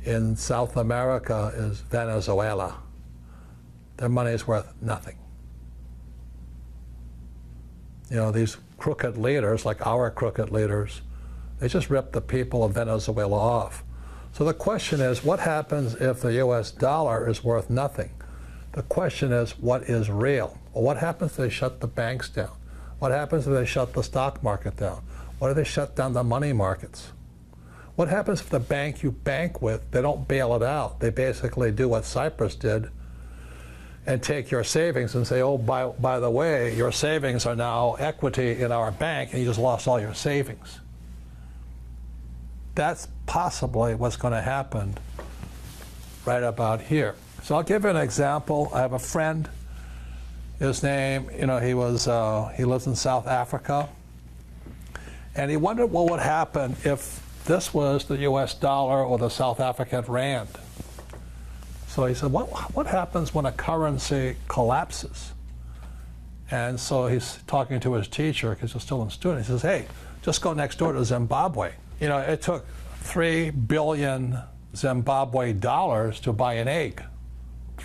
in South America is Venezuela. Their money is worth nothing. These crooked leaders, like our crooked leaders, they just rip the people of Venezuela off. So the question is, what happens if the US dollar is worth nothing? The question is, what is real? Well, what happens if they shut the banks down? What happens if they shut the stock market down? What if they shut down the money markets? What happens if the bank you bank with, they don't bail it out? They basically do what Cyprus did and take your savings and say, oh, by the way, your savings are now equity in our bank, and you just lost all your savings. That's possibly what's going to happen right about here. So I'll give you an example. I have a friend. His name, he lives in South Africa, and he wondered what would happen if this was the U.S. dollar or the South African rand. So he said, what happens when a currency collapses? And so he's talking to his teacher, because he's still a student. He says, hey, just go next door to Zimbabwe. It took 3 billion Zimbabwe dollars to buy an egg.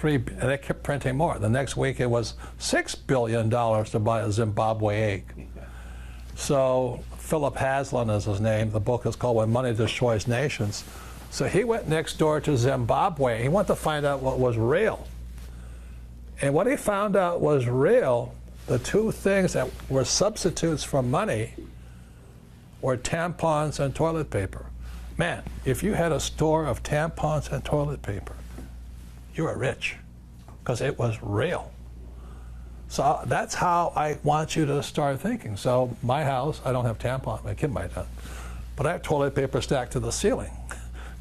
And they kept printing more. The next week it was $6 billion to buy a Zimbabwe egg. So Philip Haslam is his name. The book is called When Money Destroys Nations. So he went next door to Zimbabwe. He wanted to find out what was real. And what he found out was real, the two things that were substitutes for money were tampons and toilet paper. Man, if you had a store of tampons and toilet paper, you were rich, because it was real. So that's how I want you to start thinking. So my house, I don't have tampon, my kid might have, but I have toilet paper stacked to the ceiling.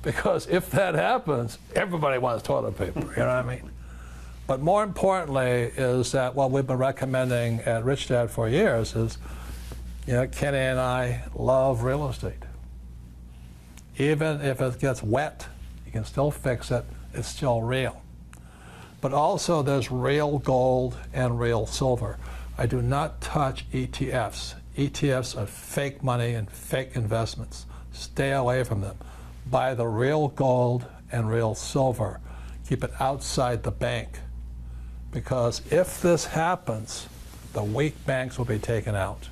Because if that happens, everybody wants toilet paper, you know what I mean? But more importantly is that what we've been recommending at Rich Dad for years is, you know, Kenny and I love real estate. Even if it gets wet, you can still fix it, it's still real. But also there's real gold and real silver. I do not touch ETFs. ETFs are fake money and fake investments. Stay away from them. Buy the real gold and real silver. Keep it outside the bank. Because if this happens, the weak banks will be taken out.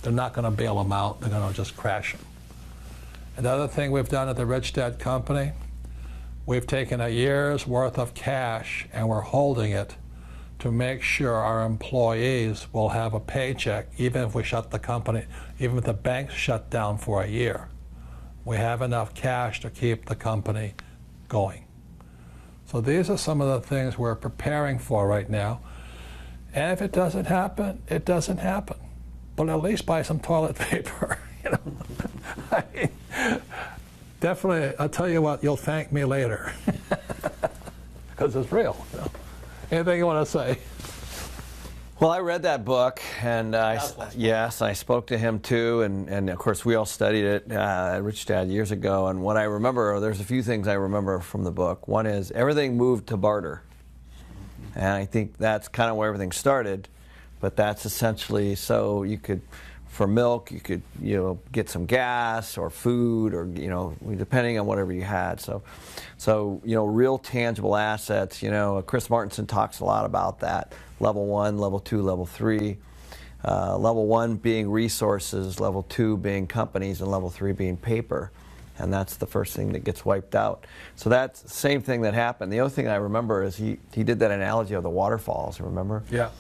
They're not going to bail them out. They're going to just crash them. Another thing we've done at the Rich Dad Company, we've taken a year's worth of cash and we're holding it to make sure our employees will have a paycheck even if we shut the company, even if the banks shut down for a year. We have enough cash to keep the company going. So these are some of the things we're preparing for right now. And if it doesn't happen, it doesn't happen. But at least buy some toilet paper, you know. I mean, definitely, I'll tell you what, you'll thank me later. Because it's real. You know. Anything you want to say? Well, I read that book, and yes, I spoke to him too, and of course we all studied it at Rich Dad years ago. And what I remember, there's a few things I remember from the book. One is everything moved to barter, and I think that's kind of where everything started. But that's essentially so you could, for milk, you could get some gas or food or depending on whatever you had. So real tangible assets. Chris Martenson talks a lot about that. Level 1, level 2, level 3. Level 1 being resources, level 2 being companies, and level 3 being paper. And that's the first thing that gets wiped out. So that's the same thing that happened. The other thing I remember is he did that analogy of the waterfalls, remember? Yeah.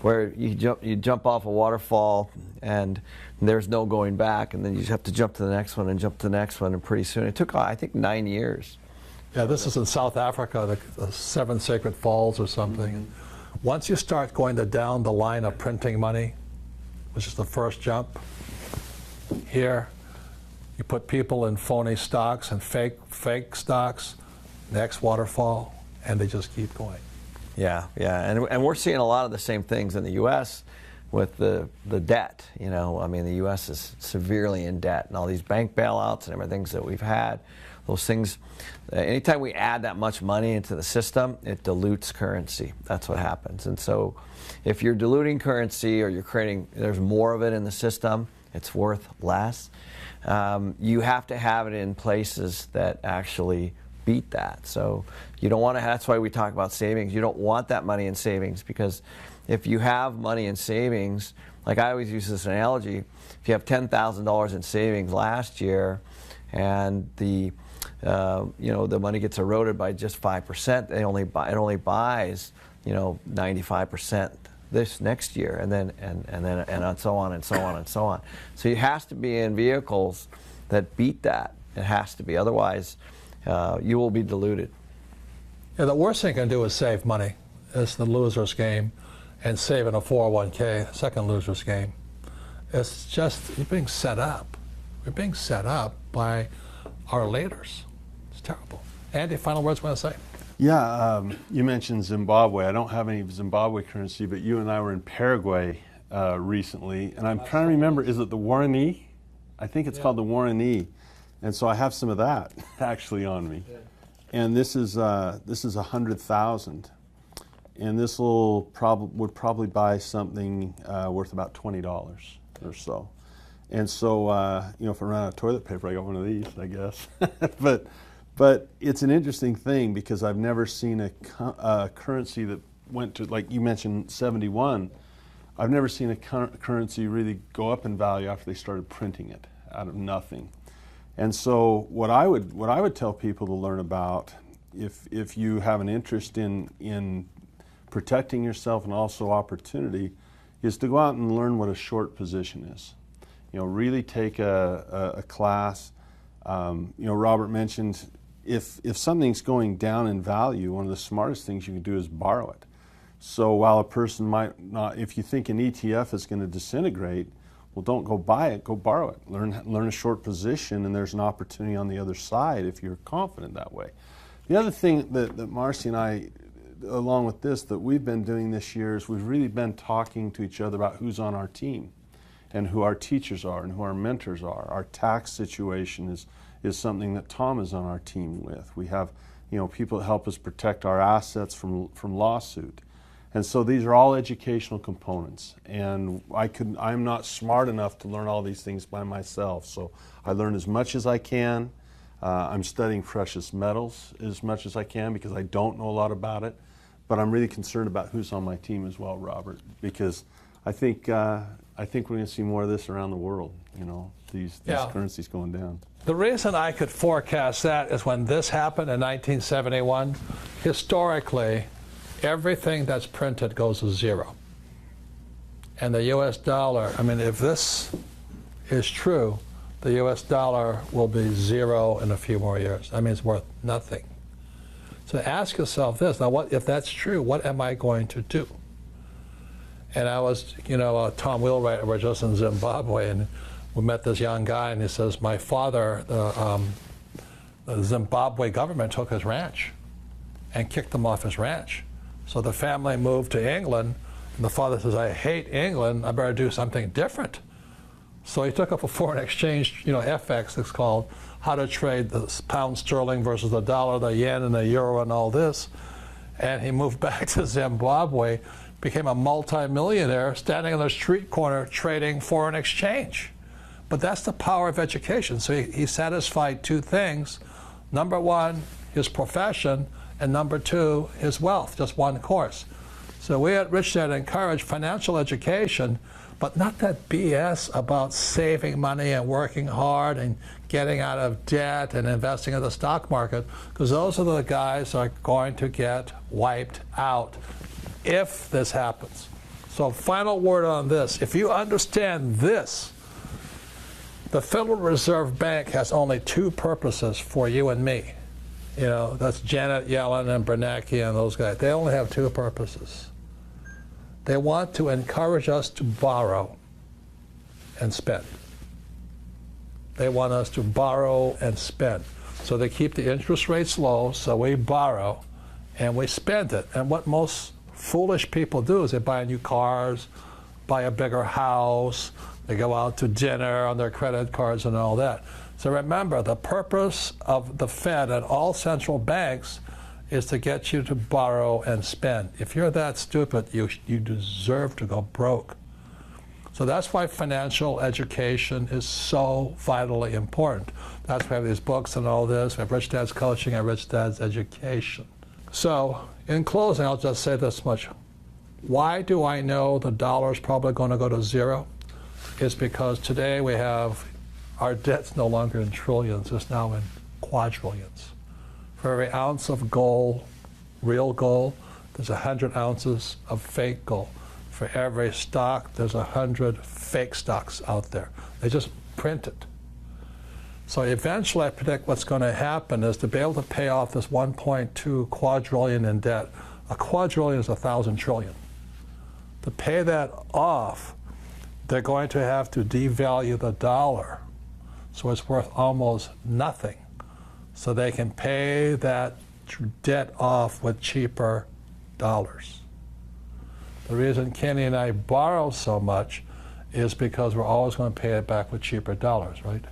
Where you jump off a waterfall and there's no going back, and then you just have to jump to the next one and jump to the next one, and pretty soon, it took, I think, 9 years. Yeah, this is in South Africa, the Seven Sacred Falls or something. Mm-hmm. Once you start going down the line of printing money, which is the first jump, here, you put people in phony stocks and fake stocks, next waterfall, and they just keep going. Yeah, and we're seeing a lot of the same things in the U.S. with the debt. I mean, the U.S. is severely in debt, and all these bank bailouts and everything that we've had, those things, anytime we add that much money into the system, it dilutes currency. That's what happens. And so if you're diluting currency or there's more of it in the system, it's worth less. You have to have it in places that actually beat that. So you don't want to, that's why we talk about savings. You don't want that money in savings, because if you have money in savings, like I always use this analogy, if you have $10,000 in savings last year and the money gets eroded by just 5%, it only buys 95% this next year, and so on and so on and so on. So it has to be in vehicles that beat that. It has to be, otherwise you will be diluted. Yeah, the worst thing you can do is save money. It's the loser's game, and saving a 401k, second loser's game. It's just, you're being set up. We're being set up by our leaders. It's terrible. Andy, final words you want to say? Yeah, you mentioned Zimbabwe. I don't have any Zimbabwe currency, but you and I were in Paraguay recently, and I'm trying to remember, is it the Guarani? I think it's called the Guarani. And so I have some of that actually on me. Yeah. And this is 100,000. And this would probably buy something worth about $20 or so. And so, if I run out of toilet paper, I got one of these, I guess. But it's an interesting thing, because I've never seen a currency that went to, like you mentioned, 71. I've never seen a currency really go up in value after they started printing it out of nothing. And so what I would tell people to learn about, if you have an interest in protecting yourself and also opportunity, is to go out and learn what a short position is. Really take a class. Robert mentioned if something's going down in value, one of the smartest things you can do is borrow it. So while a person might not, if you think an ETF is going to disintegrate, well, don't go buy it, go borrow it. Learn a short position, and there's an opportunity on the other side if you're confident that way. The other thing that Marcy and I, along with this, that we've been doing this year is we've really been talking to each other about who's on our team and who our teachers are and who our mentors are. Our tax situation is something that Tom is on our team with. We have, people that help us protect our assets from lawsuit. And so these are all educational components. And I'm not smart enough to learn all these things by myself. So I learn as much as I can. I'm studying precious metals as much as I can because I don't know a lot about it. But I'm really concerned about who's on my team as well, Robert, because I think we're going to see more of this around the world, these currencies going down. The reason I could forecast that is when this happened in 1971, historically, everything that's printed goes to zero. And the U.S. dollar, if this is true, the U.S. dollar will be zero in a few more years. It's worth nothing. So ask yourself this, now if that's true, what am I going to do? And I was, Tom Wheelwright, we're just in Zimbabwe, and we met this young guy, and he says, my father, the Zimbabwe government took his ranch and kicked him off his ranch. So the family moved to England, and the father says, I hate England, I better do something different. So he took up a foreign exchange, FX, it's called, how to trade the pound sterling versus the dollar, the yen, and the euro, and all this. And he moved back to Zimbabwe, became a multi-millionaire, standing on the street corner trading foreign exchange. But that's the power of education. So he satisfied two things. Number one, his profession, and number two, his wealth, just one course. So we at Rich Dad encourage financial education, but not that BS about saving money and working hard and getting out of debt and investing in the stock market, because those are the guys that are going to get wiped out if this happens. So final word on this. If you understand this, the Federal Reserve Bank has only two purposes for you and me. That's Janet Yellen and Bernanke and those guys. They only have two purposes. They want to encourage us to borrow and spend. They want us to borrow and spend. So they keep the interest rates low, so we borrow and we spend it. And what most foolish people do is they buy new cars, buy a bigger house, they go out to dinner on their credit cards and all that. So remember, the purpose of the Fed and all central banks is to get you to borrow and spend. If you're that stupid, you deserve to go broke. So that's why financial education is so vitally important. That's why we have these books and all this. We have Rich Dad's Coaching and Rich Dad's Education. So in closing, I'll just say this much. Why do I know the dollar is probably going to go to zero? It's because today we have our debt's no longer in trillions, it's now in quadrillions. For every ounce of gold, real gold, there's 100 ounces of fake gold. For every stock, there's 100 fake stocks out there. They just print it. So eventually I predict what's going to happen is to be able to pay off this 1.2 quadrillion in debt. A quadrillion is 1,000 trillion. To pay that off, they're going to have to devalue the dollar, so it's worth almost nothing. So they can pay that debt off with cheaper dollars. The reason Kenny and I borrow so much is because we're always going to pay it back with cheaper dollars, right?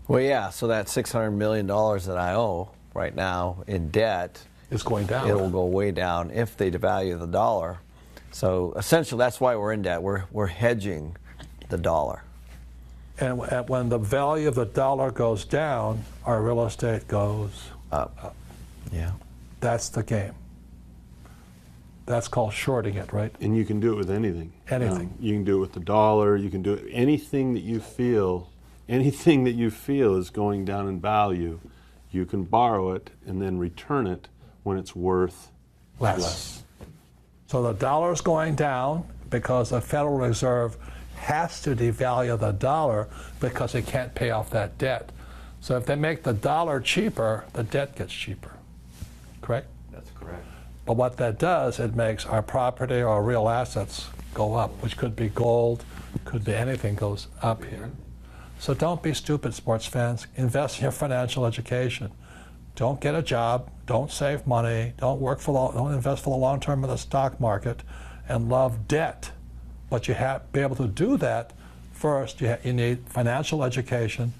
Well, yeah, so that $600 million that I owe right now in debt is going down. It will go way down if they devalue the dollar. So essentially, that's why we're in debt. We're hedging the dollar. And when the value of the dollar goes down, our real estate goes up. Yeah. That's the game. That's called shorting it, right? And you can do it with anything. Anything. You can do it with the dollar. You can do it anything that you feel is going down in value. You can borrow it and then return it when it's worth less. So the dollar's going down because the Federal Reserve has to devalue the dollar because it can't pay off that debt. So if they make the dollar cheaper, the debt gets cheaper. Correct? That's correct. But what that does, it makes our property or real assets go up, which could be gold, could be anything goes up here. So don't be stupid, sports fans. Invest in your financial education. Don't get a job, don't save money, don't invest for the long term in the stock market, and love debt. But you have to be able to do that. First, you need financial education,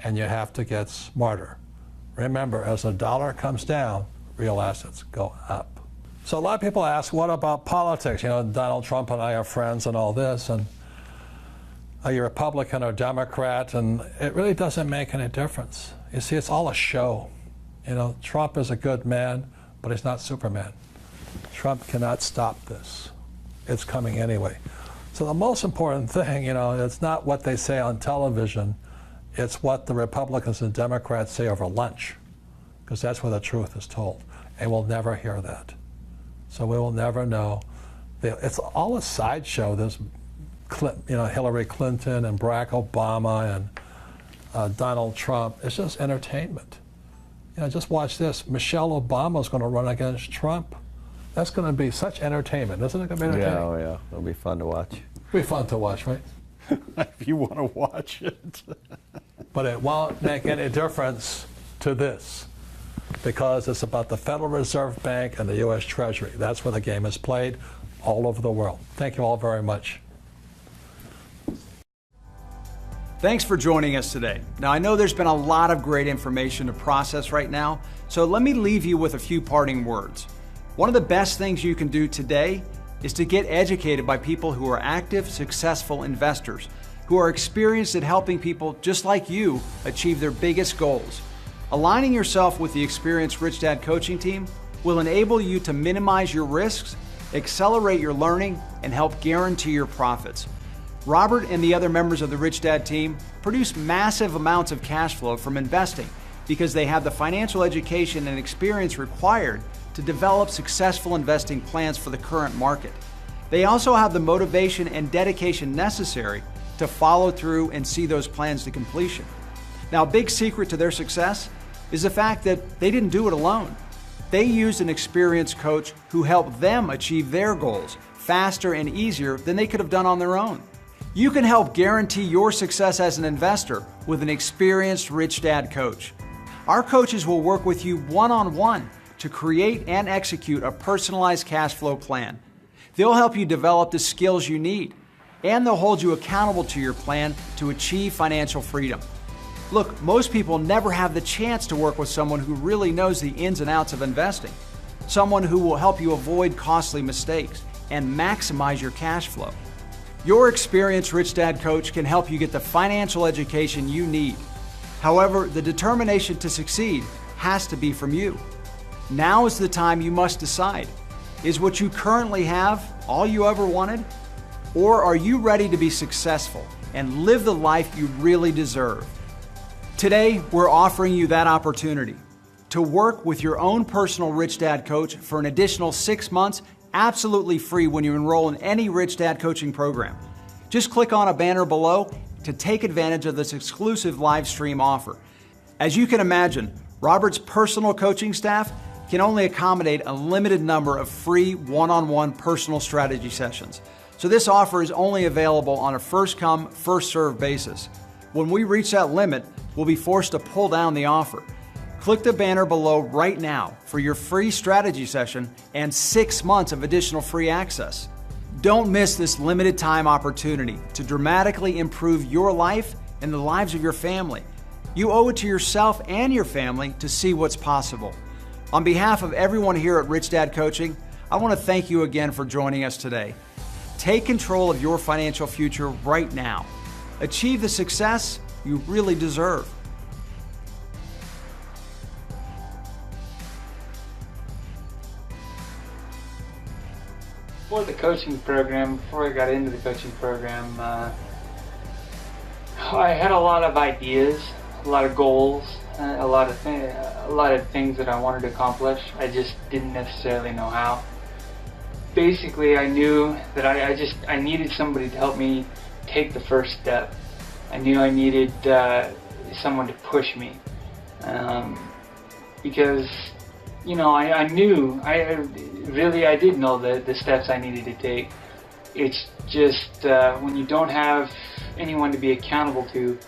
and you have to get smarter. Remember, as the dollar comes down, real assets go up. So a lot of people ask, what about politics? You know, Donald Trump and I are friends and all this, and are you Republican or Democrat? And it really doesn't make any difference. You see, it's all a show. You know, Trump is a good man, but he's not Superman. Trump cannot stop this. It's coming anyway. So the most important thing, you know, it's not what they say on television, it's what the Republicans and Democrats say over lunch, because that's where the truth is told. And we'll never hear that. So we will never know. It's all a sideshow. There's, you know, Hillary Clinton and Barack Obama and Donald Trump. It's just entertainment. You know, just watch this. Michelle Obama is going to run against Trump. That's going to be such entertainment. Isn't it going to be entertaining? Yeah, oh yeah. It'll be fun to watch. It'll be fun to watch, right? If you want to watch it. But it won't make any difference to this, because it's about the Federal Reserve Bank and the U.S. Treasury. That's where the game is played all over the world. Thank you all very much. Thanks for joining us today. Now, I know there's been a lot of great information to process right now, so let me leave you with a few parting words. One of the best things you can do today is to get educated by people who are active, successful investors, who are experienced at helping people just like you achieve their biggest goals. Aligning yourself with the experienced Rich Dad coaching team will enable you to minimize your risks, accelerate your learning, and help guarantee your profits. Robert and the other members of the Rich Dad team produce massive amounts of cash flow from investing because they have the financial education and experience required to develop successful investing plans for the current market. They also have the motivation and dedication necessary to follow through and see those plans to completion. Now, a big secret to their success is the fact that they didn't do it alone. They used an experienced coach who helped them achieve their goals faster and easier than they could have done on their own. You can help guarantee your success as an investor with an experienced Rich Dad coach. Our coaches will work with you one-on-one to create and execute a personalized cash flow plan. They'll help you develop the skills you need, and they'll hold you accountable to your plan to achieve financial freedom. Look, most people never have the chance to work with someone who really knows the ins and outs of investing, someone who will help you avoid costly mistakes and maximize your cash flow. Your experienced Rich Dad coach can help you get the financial education you need. However, the determination to succeed has to be from you. Now is the time you must decide. Is what you currently have all you ever wanted? Or are you ready to be successful and live the life you really deserve? Today, we're offering you that opportunity to work with your own personal Rich Dad coach for an additional 6 months, absolutely free when you enroll in any Rich Dad coaching program. Just click on a banner below to take advantage of this exclusive live stream offer. As you can imagine, Robert's personal coaching staff can only accommodate a limited number of free one-on-one personal strategy sessions. So this offer is only available on a first-come, first-served basis. When we reach that limit, we'll be forced to pull down the offer. Click the banner below right now for your free strategy session and 6 months of additional free access. Don't miss this limited time opportunity to dramatically improve your life and the lives of your family. You owe it to yourself and your family to see what's possible. On behalf of everyone here at Rich Dad Coaching, I want to thank you again for joining us today. Take control of your financial future right now. Achieve the success you really deserve. Before the coaching program, before I got into the coaching program, I had a lot of ideas, a lot of goals, a lot of things that I wanted to accomplish. I just didn't necessarily know how. Basically, I knew that I needed somebody to help me take the first step. I knew I needed someone to push me. because, you know, I knew, I did know the steps I needed to take. It's just when you don't have anyone to be accountable to,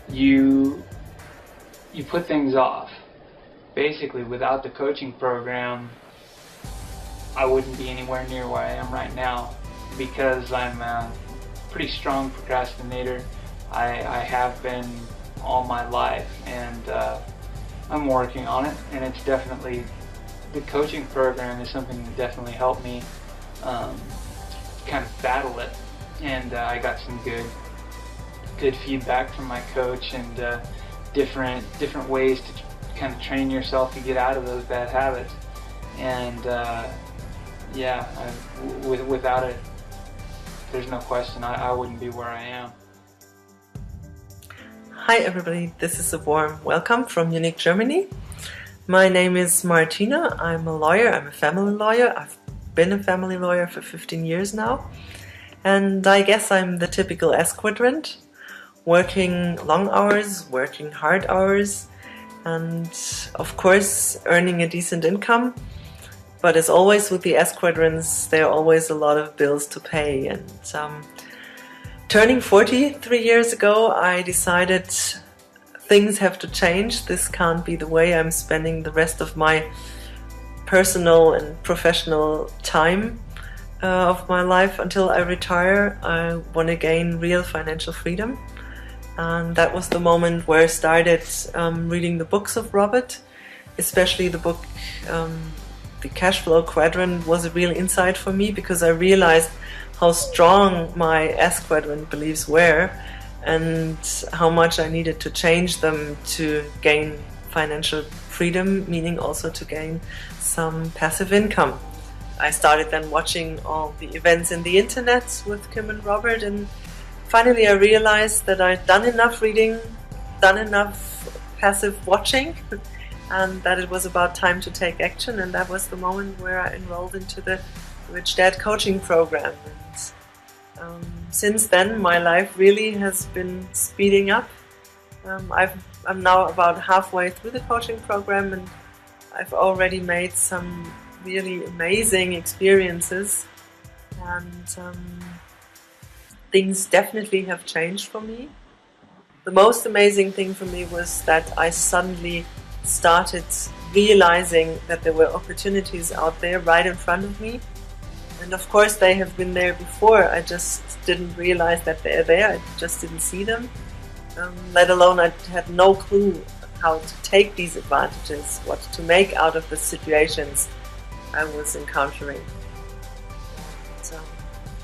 you put things off. Basically, without the coaching program, I wouldn't be anywhere near where I am right now, because I'm a pretty strong procrastinator. I have been all my life, and I'm working on it, and it's definitely, the coaching program is something that definitely helped me kind of battle it, and I got some good feedback from my coach, and different ways to kind of train yourself to get out of those bad habits. And yeah, without it, there's no question I wouldn't be where I am. Hi everybody, this is a warm welcome from Munich, Germany. My name is Martina. I'm a lawyer, I'm a family lawyer. I've been a family lawyer for 15 years now. And I guess I'm the typical S quadrant, working long hours, working hard hours, and of course earning a decent income. But as always with the S quadrants, there are always a lot of bills to pay. And turning 40 3 years ago, I decided things have to change. This can't be the way I'm spending the rest of my personal and professional time of my life until I retire. I want to gain real financial freedom. And that was the moment where I started reading the books of Robert, especially the book The Cash Flow Quadrant was a real insight for me, because I realized how strong my S quadrant beliefs were and how much I needed to change them to gain financial freedom, meaning also to gain some passive income. I started then watching all the events in the internet with Kim and Robert, and finally I realized that I'd done enough reading, done enough passive watching, and that it was about time to take action. And that was the moment where I enrolled into the Rich Dad coaching program. And since then my life really has been speeding up. I'm now about halfway through the coaching program, and I've already made some really amazing experiences, and things definitely have changed for me. The most amazing thing for me was that I suddenly started realizing that there were opportunities out there right in front of me. And of course they have been there before, I just didn't realize that they're there, I just didn't see them. Let alone I had no clue how to take these advantages, what to make out of the situations I was encountering.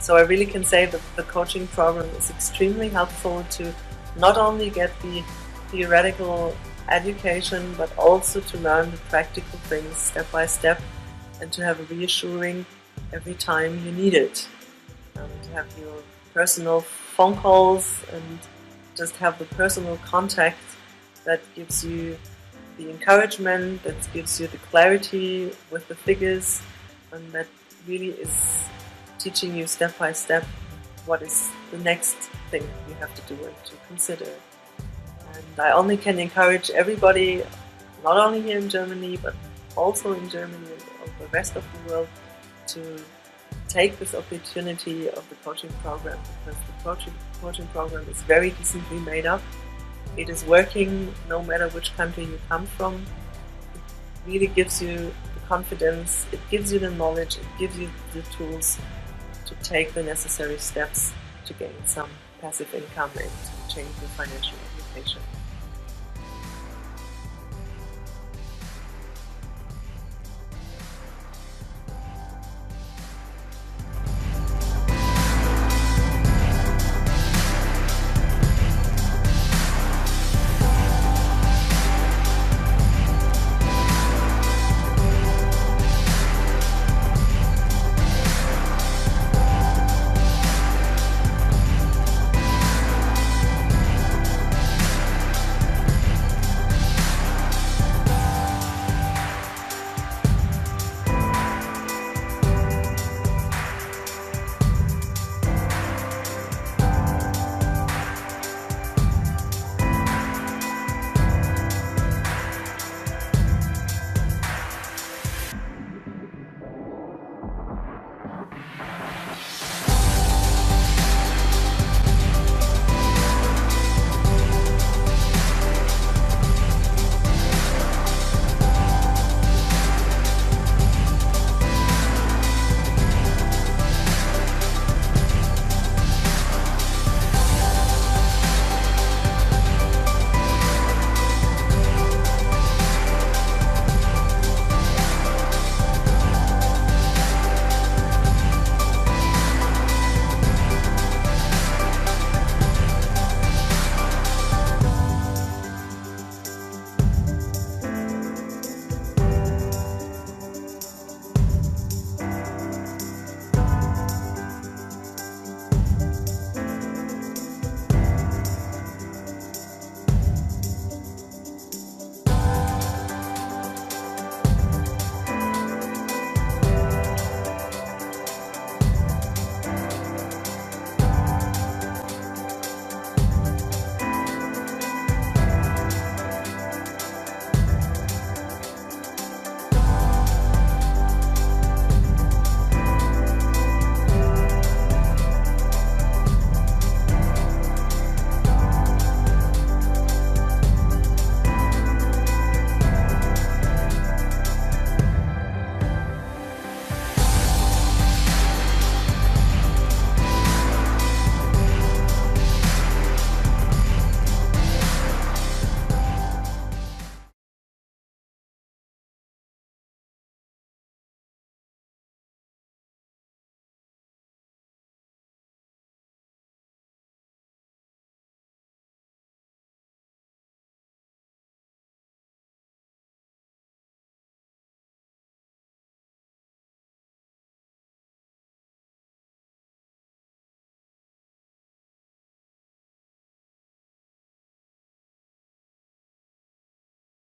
So I really can say that the coaching program is extremely helpful to not only get the theoretical education, but also to learn the practical things step by step, and to have a reassuring every time you need it. To have your personal phone calls and just have the personal contact that gives you the encouragement, that gives you the clarity with the figures, and that really is teaching you step by step what is the next thing you have to do and to consider. And I only can encourage everybody, not only here in Germany, but also in Germany and the rest of the world, to take this opportunity of the coaching program, because the coaching program is very decently made up. It is working no matter which country you come from. It really gives you the confidence, it gives you the knowledge, it gives you the tools to take the necessary steps to gain some passive income and to change your financial education.